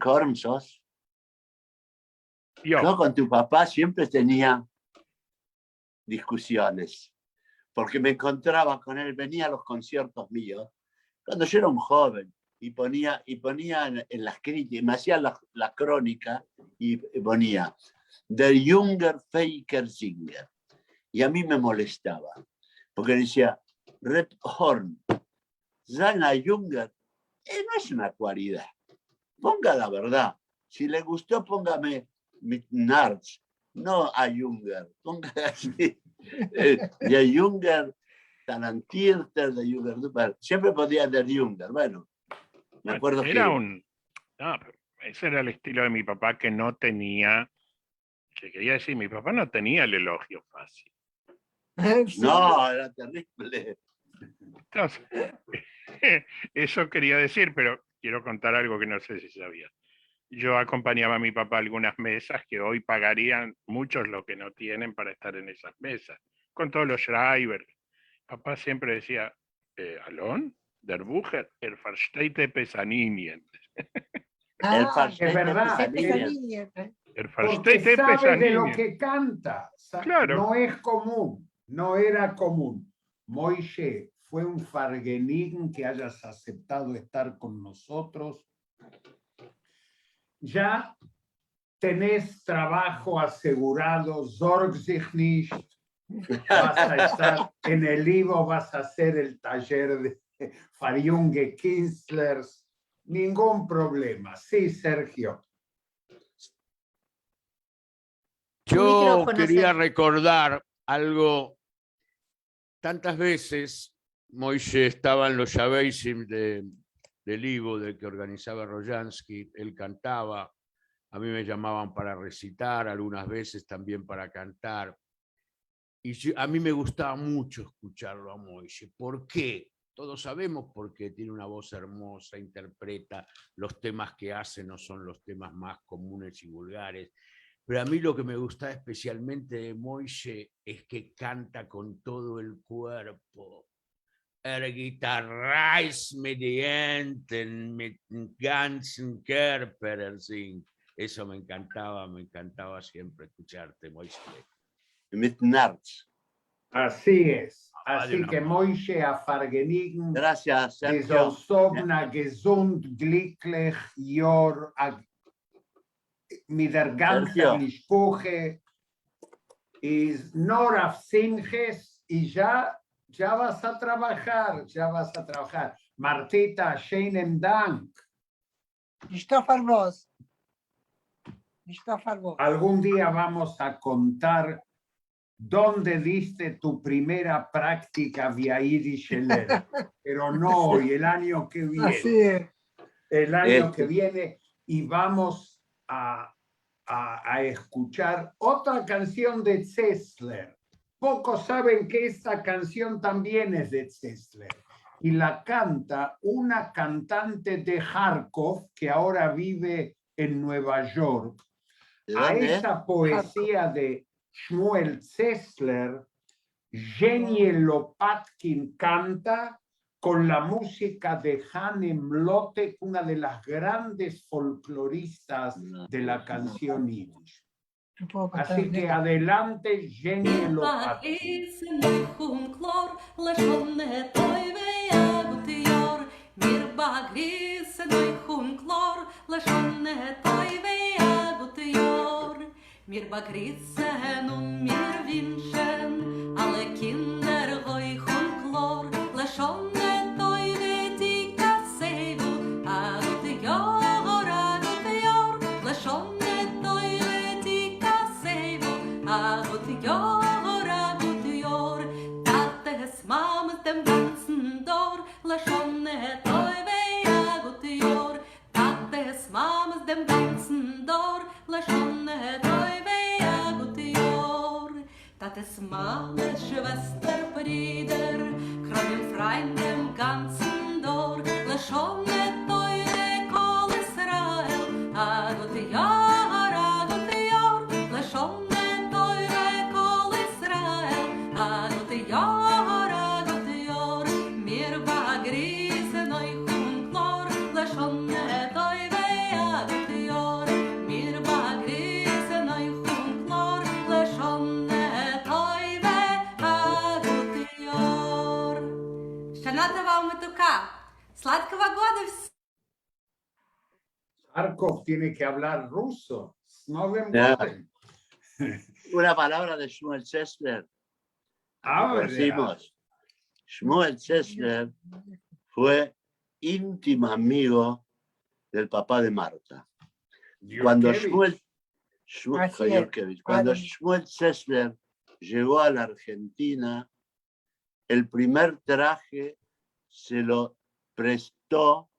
Horn, sos. yo, Yo con tu papá siempre tenía discusiones, porque me encontraba con él, venía a los conciertos míos, cuando yo era un joven, y ponía en las críticas, me hacía la crónica y ponía Der Junger Faker Singer. Y a mí me molestaba, porque decía, Red Horn, Zana Junger, no es una cualidad. Ponga la verdad. Si le gustó, póngame Narts, no a Junger. Ponga así. De Junger, Talantirter, de Junger Duper. Siempre podía de Junger. Bueno, me acuerdo era que... no, pero ese era el estilo de mi papá que no tenía, que quería decir, mi papá no tenía el elogio fácil. Sí. No, era terrible. Entonces, eso quería decir, pero quiero contar algo que no sé si sabías. Yo acompañaba a mi papá a algunas mesas que hoy pagarían muchos lo que no tienen para estar en esas mesas, con todos los Schreiber. Papá siempre decía, Alon, der Bucher, versteht Pesaninien. Es verdad. Porque sabe de lo que canta. Claro. No es común, no era común. Moishe, fue un fargenín que hayas aceptado estar con nosotros. Ya tenés trabajo asegurado, sorg sich nicht. Vas a estar en el Ivo, vas a hacer el taller de Fariunge Kinstlers. Ningún problema. Sí, Sergio. Yo Micrófono, quería Sergio. recordar algo. Tantas veces Moishe estaba en los Shabeisim del Ivo, del que organizaba Rojansky, él cantaba, a mí me llamaban para recitar, algunas veces también para cantar. Y a mí me gustaba mucho escucharlo a Moishe. ¿Por qué? Todos sabemos por qué tiene una voz hermosa, interpreta, los temas que hace no son los temas más comunes y vulgares. Pero a mí lo que me gusta especialmente de Moishe es que canta con todo el cuerpo. Guitarreis medienten mit ganzen Körper singt. Eso me encantaba siempre escucharte, Moishe. Mit Narts. Así es. Ah, de Así una que mano. Moishe a Fargenigen, Gracias, de Sergio. Zosobna, gesund, glücklich, Jor, mit der ganzen Sergio. Mischpuche, is Noraf Singes, y ya vas a trabajar, Martita, schönen Dank. Algún día vamos a contar dónde diste tu primera práctica via Yiddish, pero no hoy, el año que viene. Así es. el año que viene y vamos a escuchar otra canción de Zesler. Pocos saben que esta canción también es de Zesler y la canta una cantante de Kharkov que ahora vive en Nueva York. A esa poesía de Shmuel Zesler, Jenny Lopatkin canta con la música de Hanne Mlotek, una de las grandes folcloristas de la canción yiddish. Así que adelante, Jenny Lopatkin. Mir begrüßen und mir wünschen alle Kinder euch und Chlor, leshonne teure tika seivu, agut yor, leshonne teure tika seivu, agut yor, tates mames dem ganzen Dor, leshonne teure agut yor, tates mames dem ganzen Dor, leshonne teure. Tates Mama, Schwester, Brüder, Kräumen, Freund im ganzen Dorf, Leshonne, Teure, Kol Israel, Agut Yor, Leshonne, Teure, Kol Israel, Agut Yor, mir begrüßen euch und Chlor, Leshonne, Teure, Agut Yor, mir begrüßen euch und Chlor, Leshonne, Kharkov tiene que hablar ruso. No ven Una palabra de Shmuel Zesler. Decimos, Shmuel Zesler fue íntimo amigo del papá de Marta. Cuando Shmuel Zesler llegó a la Argentina, el primer traje se lo prestó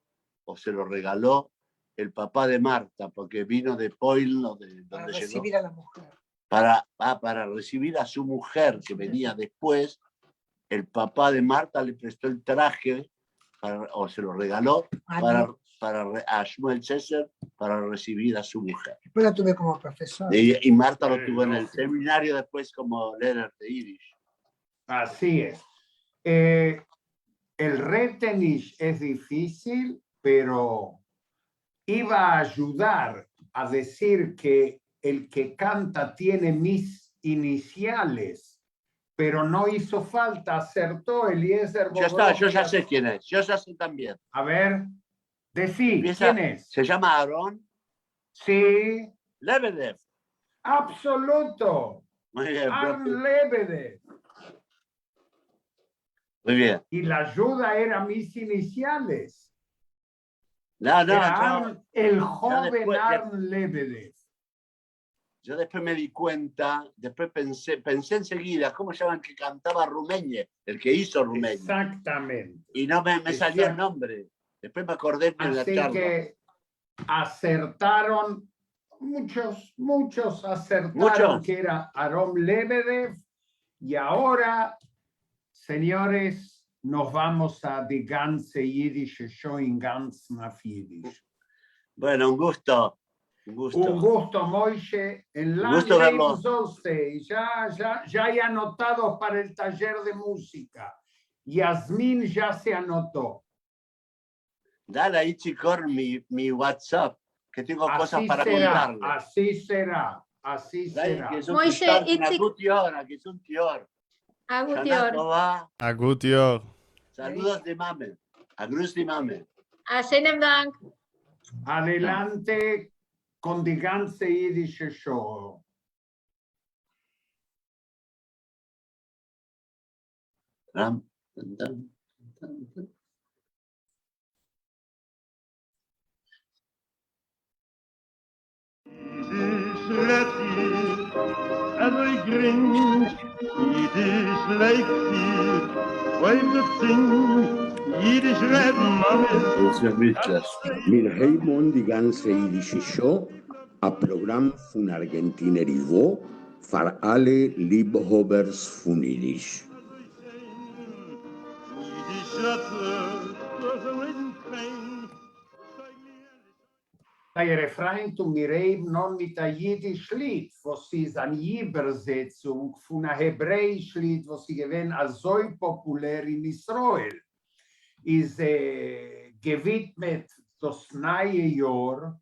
o se lo regaló el papá de Marta, porque vino de Poilno, de donde para recibir a la mujer. Para recibir a su mujer que venía después. El papá de Marta le prestó el traje o se lo regaló a Shmuel Zesler para recibir a su mujer. Después la tuve como profesor. Y Marta lo tuvo en el seminario después como líder de Yiddish. Así es. El Retenish es difícil, pero iba a ayudar a decir que el que canta tiene mis iniciales, pero no hizo falta, acertó Eliezer Bogorovsky. Yo ya sé quién es, yo ya sé también. A ver, decí, ¿quién es? ¿Se llama Aaron? Sí. Lebedev. Absoluto. Muy bien. Aaron Lebedev. Muy bien. Y la ayuda era mis iniciales. El joven Aaron Lebedev. Yo después me di cuenta, después pensé enseguida, ¿cómo se llaman que cantaba Rumeñe? El que hizo Rumeñe. Exactamente. Y no me salía el nombre. Después me acordé de la charla. Así que acertaron, muchos acertaron que era Aaron Lebedev. Y ahora, señores, nos vamos a Die ganze Jiddische Show in ganz nach Yiddish. Bueno, un gusto. Un gusto, Moishe. En la ya hay anotados para el taller de música. Yasmín ya se anotó. Dale ahí, chicos, mi WhatsApp, que tengo cosas para contarle. Así será. Moishe, Agutior. Saludos de Mamen. Agrus de Mamen. Hashem Dank. Adelante con Die ganze Jiddische Show. Every grinch, Yiddish like fear, waves of sing, Jiddisch reden, Mami. Das ist ja mitlassen. Wir haben die ganze jüdische Show, ein Programm von Argentiner Ivo, für alle Liebhabers von Jiddisch. Jiddisch reden, was a rhythm train. Der Refrain tun wir eben noch mit einem jüdischen Lied, was ist eine Übersetzung von einem hebräischen Lied, was sie gewesen als so populär in Israel. Ist gewidmet das neue Jahr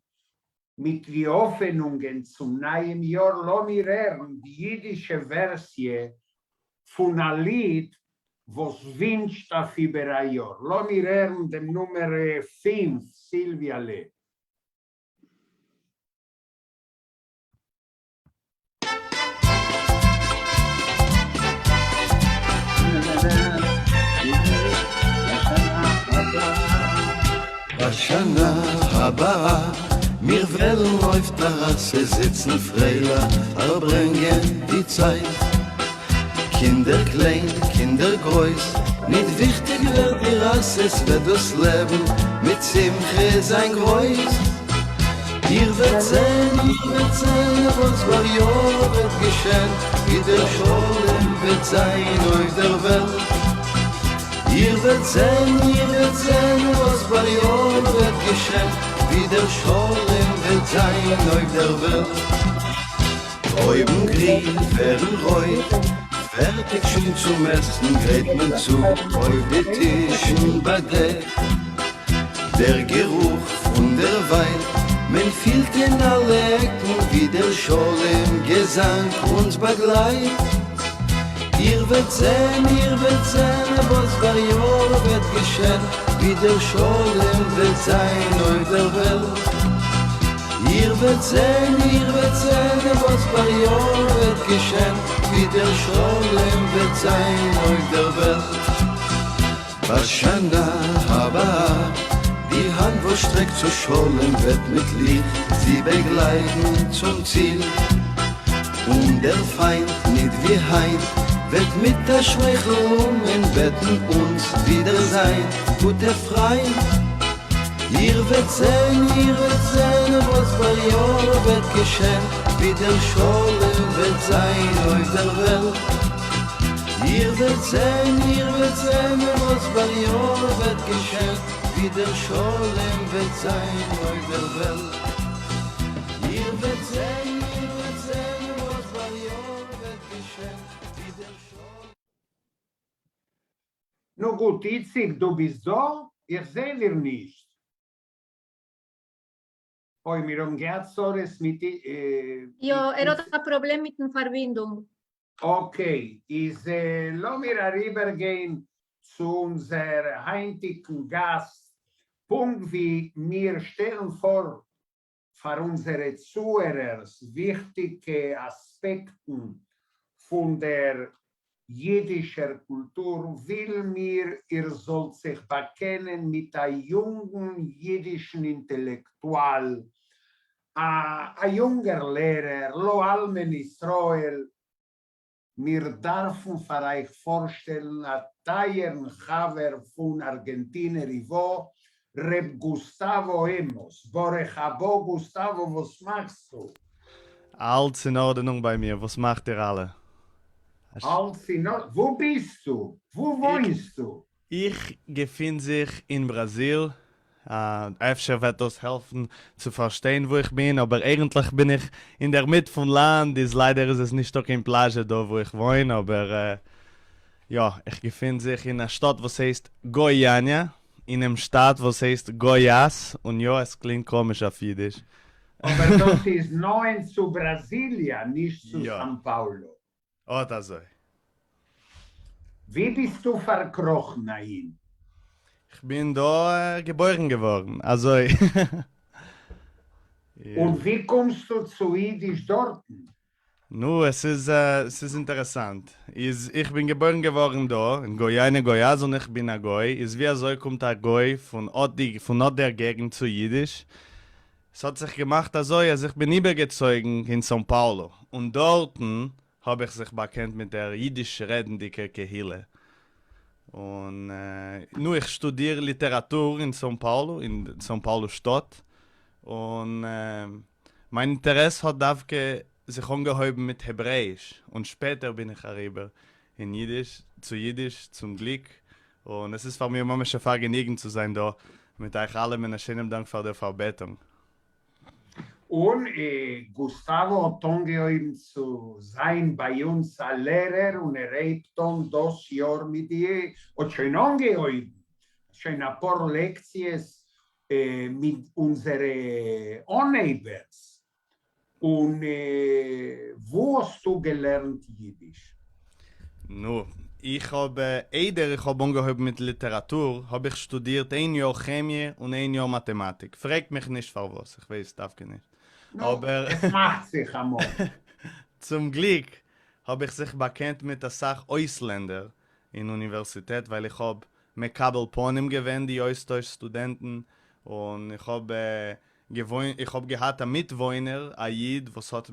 mit die Öffnungen zum neuen Jahr. Lass mir hören, die jüdische Version von einem Lied, was wünscht auf über ein Jahr. Lass mir hören, dem Nummer 5, Silvia Le. בשנה הבאה mir wollen auf Terrasse sitzen, Freiler, verbringen die Zeit. Kinder klein, Kinder groß, nicht wichtig wer die Rasse, es wird das Leben mit Simche sein Kreuz. Ihr wird sehen, was war Jahr wird geschehen, wie der Scholem wird sein auf der Welt. Ihr wird sehen, was bei Jahr wird geschehen, wie der Scholem wird sein auf der Welt. Träuben Krieg werden reut, fertig schon zum Essen geht man zu, auf die Tischen bedeckt. Der Geruch von der Wein, man fühlt in alle Ecken, wie der Scholem Gesang uns begleitet. Ihr wird sehen, was bei Jahr wird geschehen, wie der Scholem wird sein auf der Welt. Ihr wird sehen, was bei Jahr wird geschehen, wie der Scholem wird sein auf der Welt. בשנה הבאה, die Hand, wo streckt zu Scholem, wird mit Lied sie begleiten zum Ziel. Und der Feind, nicht wie Hein, wird mit der Schmeichelung in Betten uns wieder sein, gute Freund. Ihr wird sehen, was bei Jahr wird geschehen, wie der Scholem wird sein auf der Welt. Ihr wird sehen, was bei Jahr wird geschehen, wie der Scholem wird sein auf der Welt. Ihr wird sehen, was bei Jahr wird geschehen. Nun gut, Itzik, du bist da? Ich sehe dir nicht. Oi, mir umgeht so das mit... Jo, hat ein Problem mit der Verbindung. Okay, lass mir rübergehen zu unserem heutigen Gast. Punkt, wie wir stellen vor, für unsere Zuhörer wichtige Aspekte von der jüdischer Kultur will mir, ihr sollt sich bekennen mit einem jungen jüdischen Intellektual, ein junger Lehrer, Lo Almen Israel. Wir dürfen für euch vorstellen, ein teuren Chaver von Argentiner Ivo, Reb Gustavo Emos. Borech Abo, Gustavo, was machst du? Alles in Ordnung bei mir, was macht ihr alle? Wo bist du? Wo wohnst du? Ich befinde sich in Brasil. Öfter wird das helfen zu verstehen, wo ich bin, aber eigentlich bin ich in der Mitte vom Land. Leider ist es nicht so in Plage, da wo ich wohne, aber ja, ich befinde sich in einer Stadt, was heißt Goiânia, in einem Stadt, was heißt Goiás, und ja, es klingt komisch auf Jiddisch. Aber das ist neu zu Brasilia, nicht zu São Paulo. Oh, das so. Wie bist du verkrochen dahin? Ich bin da geboren geworden, also... Und wie kommst du zu Jiddisch dort? Nu, es ist interessant. Ich bin geboren geworden da, in Goiânia, Goiás, und ich bin ein Goi. Wie so kommt ein Goi von der Gegend zu Jiddisch. Es hat sich gemacht also ich bin übergezogen in São Paulo. Und dort habe ich sich bekannt mit der jiddisch redenden Kehille. Und ich studiere Literatur in São Paulo Stadt. Und mein Interesse hat davke sich angehoben mit Hebräisch. Und später bin ich rüber in Jiddisch, zum Glück. Und es ist für mich immer schon vergnügend zu sein da. Mit euch allen einen schönen Dank für die Verbettung. Und Gustavo hat angehoben zu sein bei uns als Lehrer und hat dann 2 Jahre mit ihr und schon angehoben. Schon ein paar Lektionen mit unseren Neighbors. Und wo hast du gelernt Jiddisch? Ich habe angehoben mit Literatur, habe ich studiert 1 Jahr Chemie und 1 Jahr Mathematik. Fragt mich nicht für was, ich weiß, darf ich nicht. Aber es macht sich einmal. Zum Glück habe ich sich bekannt mit der Sache Ausländer in der Universität, weil ich habe Mekabel Ponim gewähnt, die österreichischen Studenten. Und ich habe gehabt einen Mitwohner, Ayid, was hat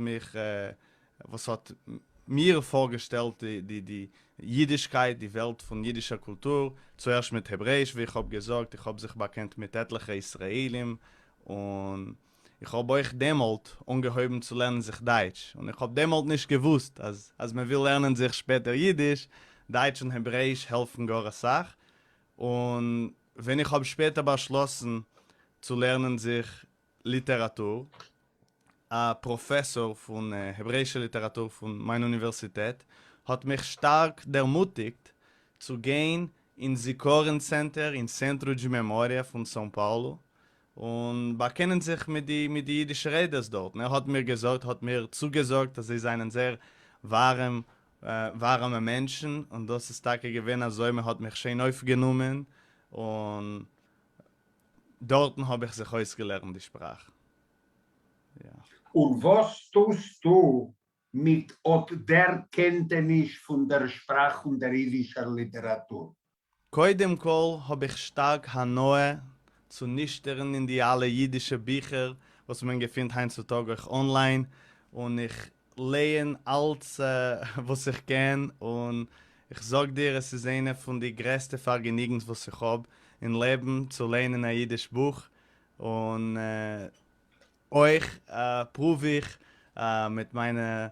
mir vorgestellt, die Jiddischkeit, die Welt von jiddischer Kultur. Zuerst mit Hebräisch, wie ich habe gesagt, ich habe sich bekannt mit etlichen Israelim. Und ich habe euch damals angehoben zu lernen sich Deutsch. Und ich habe damals nicht gewusst, als man will lernen sich später Jiddisch, Deutsch und Hebräisch helfen gar eine Sache. Und wenn ich habe später beschlossen zu lernen sich Literatur, ein Professor von hebräischer Literatur von meiner Universität hat mich stark ermutigt zu gehen in Zikoren Center, in Centro de Memoria von São Paulo und bekennen sich mit die jüdischen Redners dort. Er hat mir zugesagt, dass sie einen sehr warmen Menschen und das ist Tage gewesen, also er hat mich schön aufgenommen und dort habe ich sich ausgelernt, die Sprache. Ja. Und was tust du mit der Kenntnis von der Sprache und der jüdischen Literatur? Koidem kol habe ich stark Hanoi zu nüchtern in die alle jüdische Bücher, was man findet heutzutage auch online. Und ich lehne alles, was ich kenne. Und ich sage dir, es ist eine von den größten Vergnügen, was ich habe im Leben, zu lernen ein jüdisches Buch. Und euch prüfe ich mit meinen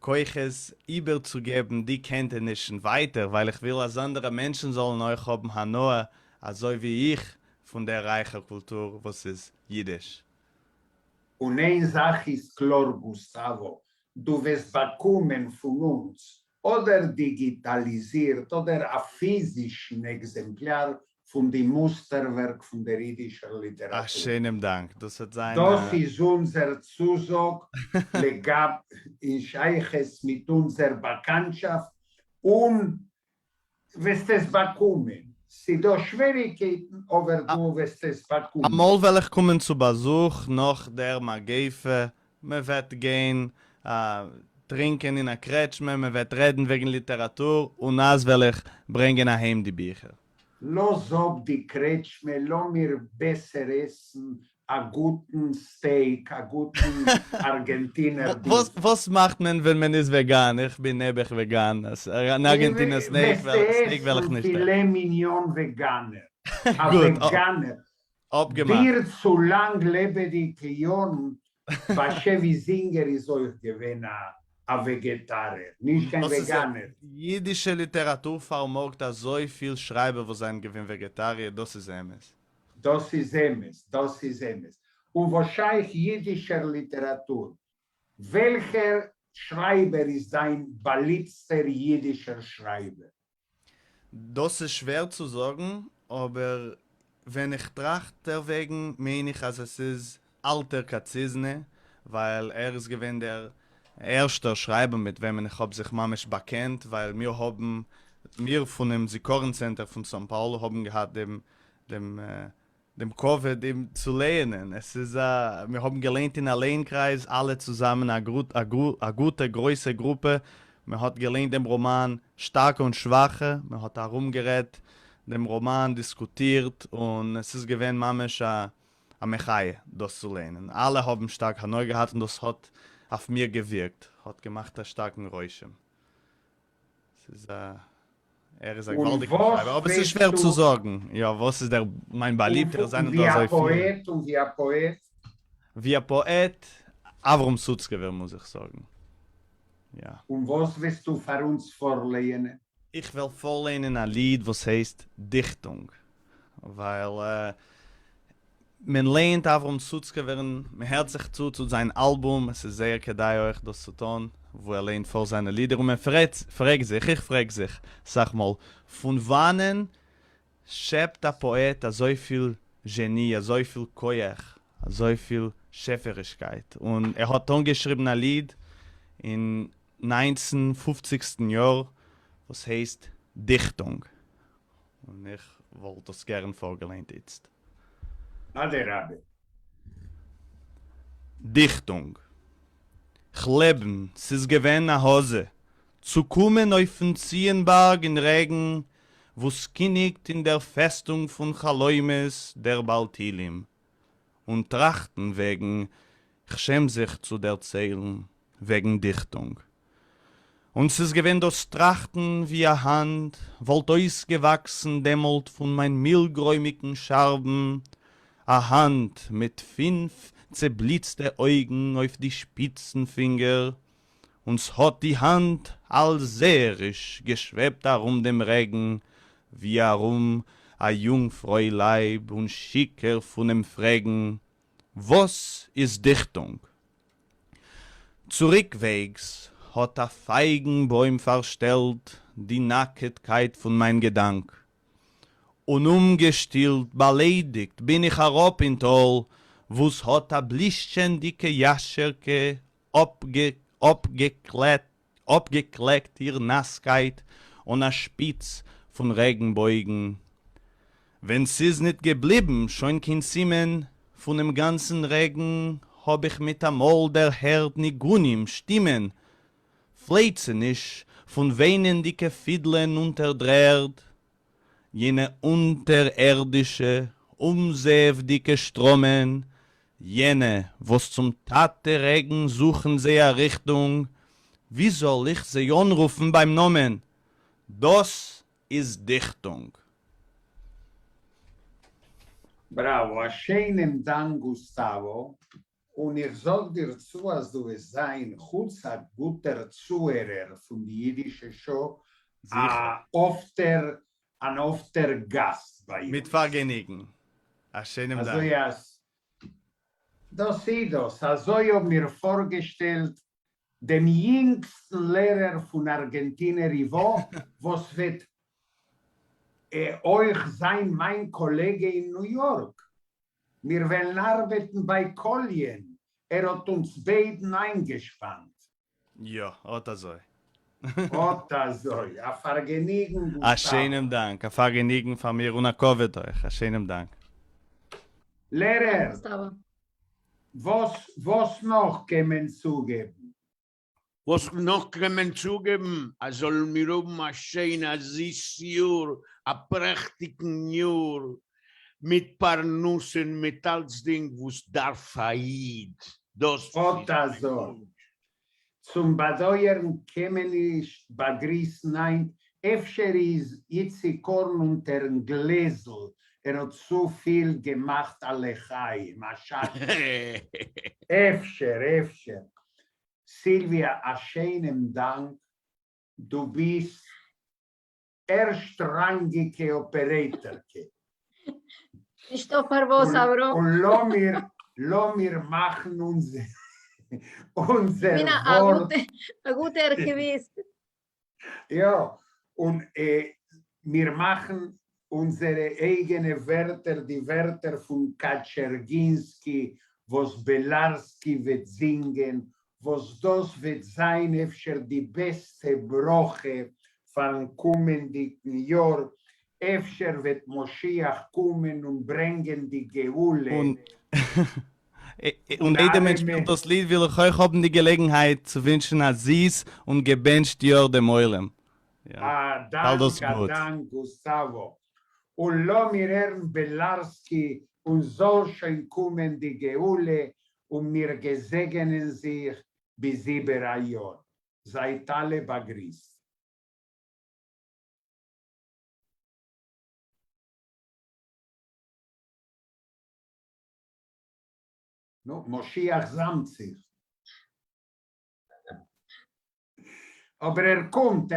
Keuches überzugeben, die Kenntnisse weiter, weil ich will, dass andere Menschen sollen euch haben, Hanoi, also wie ich, von der reichen Kultur, was ist Jiddisch. Und eine Sache ist klar, Gustavo, du wirst bekommen von uns oder digitalisiert oder ein physisches Exemplar von dem Musterwerk von der jüdischen Literatur. Ach, schönen Dank. Das ist unser Zusag, in Scheiches mit unserer Bekanntschaft und wirst es bekommen. Sie do Schwierigkeiten, aber du wirst es bekommen. Einmal will ich kommen zu Besuch nach der Magäfe. Man wird gehen, trinken in der Kretschme, man wird reden wegen Literatur und das will ich bringen nach Hause die Bücher. Los ob die Kretschme, lo mir besser essen, a guten Steak, a guten Argentiner. Was macht man, wenn man ist vegan? Ich bin nebig vegan. Ein Argentiner Steak will ich nicht. Filet Mignon Veganer. Gut, Veganer. Abgemacht. Dir zu lang lebe die Klion, Bashevi Singer ist euch gewesen, a Vegetarier, nicht ein Veganer. Jüdische Literatur vermogt so viel Schreiber, wo sein gewinn Vegetarier, das ist emes. Das ist emes. Und wahrscheinlich jüdischer Literatur. Welcher Schreiber ist dein beliebster jüdischer Schreiber? Das ist schwer zu sagen, aber wenn ich trachte wegen, meine ich, also es ist Alter Katzizne, weil ist gewinn der erste Schreiber, mit wem ich habe sich mamisch bekannt, weil wir von dem Zikoren Center von São Paulo haben gehabt, dem Covid zu lernen. Es ist, wir haben gelernt in einem Lernkreis, alle zusammen, eine gute, große Gruppe. Man hat gelernt dem Roman Starke und Schwache, man hat herumgeredet, dem Roman diskutiert und es ist gewesen, mamisch a Mechai, das zu lernen. Alle haben stark Hanoi gehabt und das hat auf mir gewirkt, hat gemacht einen starken Räuschen. Es ist Ist ein Und gewaltiger was Schreiber, aber es ist willst schwer zu du- sagen. Ja, was ist mein beliebter sein und wie da ein so viel. Poet und wie ein Poet. Wie ein Poet, Avram Sutzkever, muss ich sagen. Ja. Und was willst du für uns vorlesen? Ich will vorlehnen ein Lied, was heißt Dichtung. Weil man lehnt Avram Sutzkever, man hört sich zu sein Album, es ist sehr kedai euch das zu tun, wo lehnt vor seine Lieder und man fragt sich, sag mal, von wann schäbt der Poet so viel Genie, so viel Koyach, so viel Schäferischkeit. Und hat dann geschrieben ein Lied in 1950. Jahr, was heißt Dichtung. Und ich wollte das gern vorgelehnt jetzt. Ade Rabbe. Dichtung. Ich leben, es ist gewähnt nach Hause. Zu kommen auf den Ziehenberg in Regen, wo's kinnigt in der Festung von Chaloimes der Baltilim. Und trachten wegen, ich schäm sich zu erzählen, wegen Dichtung. Und es ist gewähnt aus Trachten wie a Hand, wollt euch gewachsen dämmelt von mein milgräumigen Scharben, a Hand mit 5 zerblitzte Augen auf die Spitzenfinger, uns hat die Hand allsehrisch geschwebt darum dem Regen, wie herum a Jungfräuleib und Schicker von dem Fregen, was ist Dichtung? Zurückwegs hat a Feigenbäum verstellt die Nacktheit von mein Gedank. Und umgestillt, beleidigt bin ich herab in Toll, wo's hat a blischendicke Jascherke abgekleckt ihr Nasskeit und a Spitz von Regenbeugen. Wenn's is nicht geblieben, schon kein Simen von dem ganzen Regen, hab ich mit amol der Herd Nigunim Stimmen, Fleize nicht von weinendicke Fiedlen unterdreht, jene unterirdische, umsäfdicke Stromen, jene, wo's zum Tate Regen suchen sie a Richtung, wie soll ich sie anrufen beim Namen? Das ist Dichtung. Bravo, a schönen Dank, Gustavo. Und ich sag dir zu, als du es sein, ein guter Zuhörer von der jüdischen Show, ein ofter Gast bei uns. Mit Vergnügen. A schönen Also Dank. ja, das ist das. Also ich habe mir vorgestellt, dem jüngsten Lehrer von Argentinien, Ivo, was wird euch sein, mein Kollege in New York. Wir wollen arbeiten bei Koljen. Hat uns beiden eingespannt. Ja, oder so. Oder so, a Vergnügen. A schönen Dank. A Vergnügen von mir und a Covid euch. A schönen Dank. Lehrer, Gustavo. was noch können zugeben? Was noch können zugeben? Soll mir a schön a Sisjur, a prächtigen Jur, mit Parnussen, mit als Ding, wo's darf haid. Das Oder so. Zum Badeuern kämen ich begrüßen ein, Efter ist Itzi Korn unter dem Gläsel. Hat so viel gemacht, alle Chai. Efter. Silvia, a schönen Dank. Du bist erstrangige Operatorke. Nicht auf Barbosa, Bro. Und lo mir machen unser Mira, Wort. a gute Archivist. Ja, und wir machen unsere eigenen Wörter, die Wörter von Kaczerginski, was Belarski wird singen, was das wird sein, öfter die beste Broche von kommenden Jahr. Öfter wird Moschiach kommen und bringen die Geule. Und jeder Mensch spielt das Lied, will ich euch haben die Gelegenheit zu wünschen, als Sies und gebencht Jör dem Eulen. Ja, Danke, Gustavo. Und lo mir Herrn Belarski und so schön kommen die Geule und mir gesegnen sich bis 7 Jahre. Seid alle begrüßt. No, Moschiach samt sich. Aber kommt.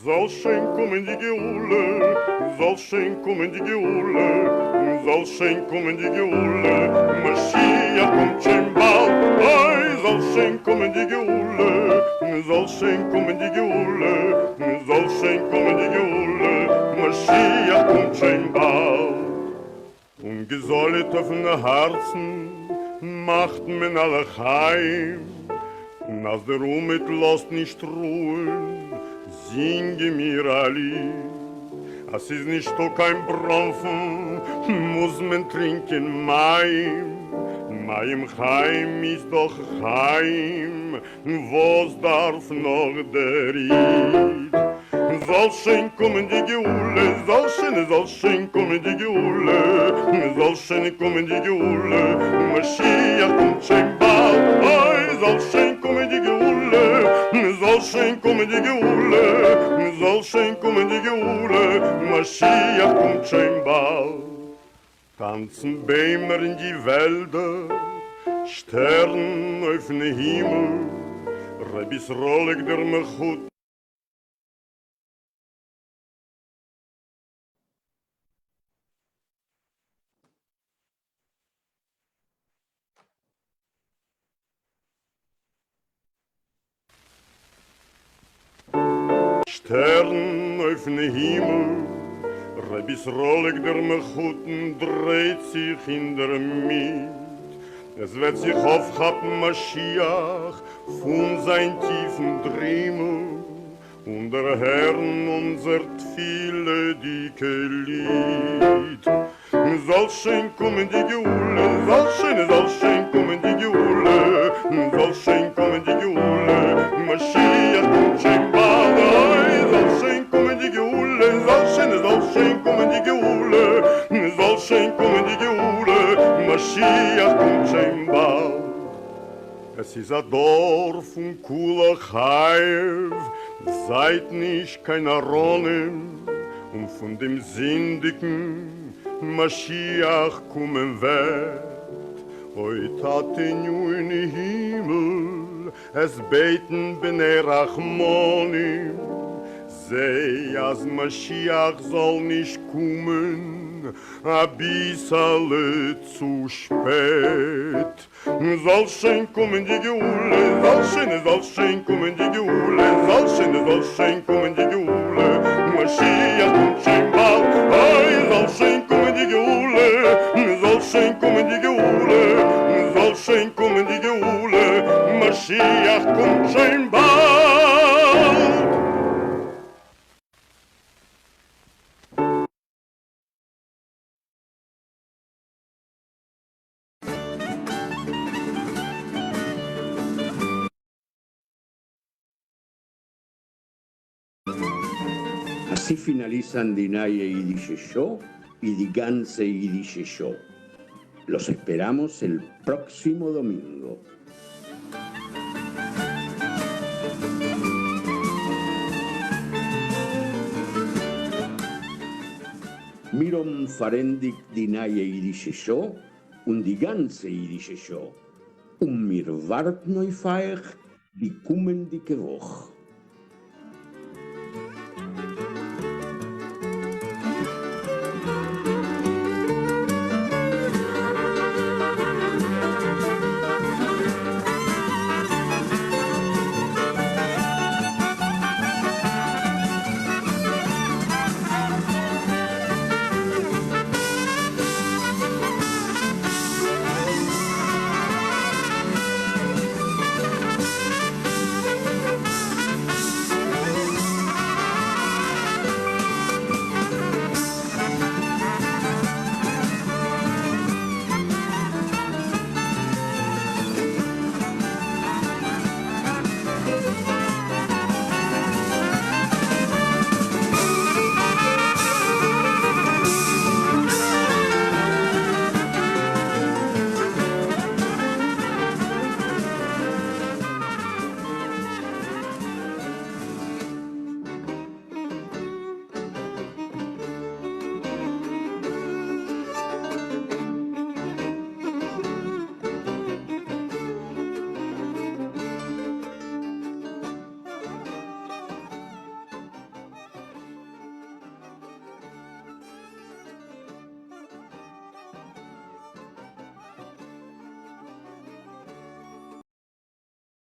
Soll schön kommen die Geule, soll schön kommen die Geule, soll schön kommen die Geule, Mashiach kommt schon bald, oi, soll schön kommen die Geule, soll schön kommen die Geule, soll schön kommen die Geule, Mashiach kommt schon bald. Und gesollet auf den Herzen macht man alle heim, und als der Umit lässt nicht ruhen, singe mir ein Lied. Es ist nicht so kein Bronfen, muss man trinken Maim. Maim Chaim ist doch Chaim, was darf noch der Ried? Soll schön kommen die Geule, soll schön kommen die Geule, soll schön kommen die Geule, Mashiach kommt schon bald, oi, soll schön kommen die Geule, soll schön kommen die Geule, soll schön kommen die Geule, Mashiach kommt schon bald. Tanzen Bämer in die Wälder, Sterne auf den Himmel, Rebis rollig der Mechut. Stern auf den Himmel, Rebis rollig der Mechuten dreht sich in der Miet. Es wird sich aufhappen Mashiach von sein tiefen Drimmel und der Herrn unser viele dicke Lied. Soll schön kommen die Geule, soll schön kommen die Geule, soll schön kommen die Geule, Mashiach kommt schon bald, soll schön kommen die Geule, soll schön kommen die Geule, soll schön kommen die Geule, Mashiach kommt schon bald. Es ist ein Dorf und cooler Chaiv, seid nicht kein Aronim, und von dem Sündigen Mashiach kommen wird. Heut hat in Himmel, es beten Bnei Rachmonim, sei, als Mashiach soll nicht kommen, a bissale zu spät. Soll schön kommen die Geule, soll schön kommen die Geule, soll schön kommen die Geule, Mashiach kommt schon bald, oi, soll schön kommen die Geule, soll schön kommen die Geule, soll schön kommen die Geule, Mashiach kommt schon bald. Así finalizan Dinaye y Dishesho y Diganse y Dishesho. Los esperamos el próximo domingo. Mirom Farendik Dinaye y Dishesho, und Diganse y Dishesho. Mir wart neufeich, die kommende Woche.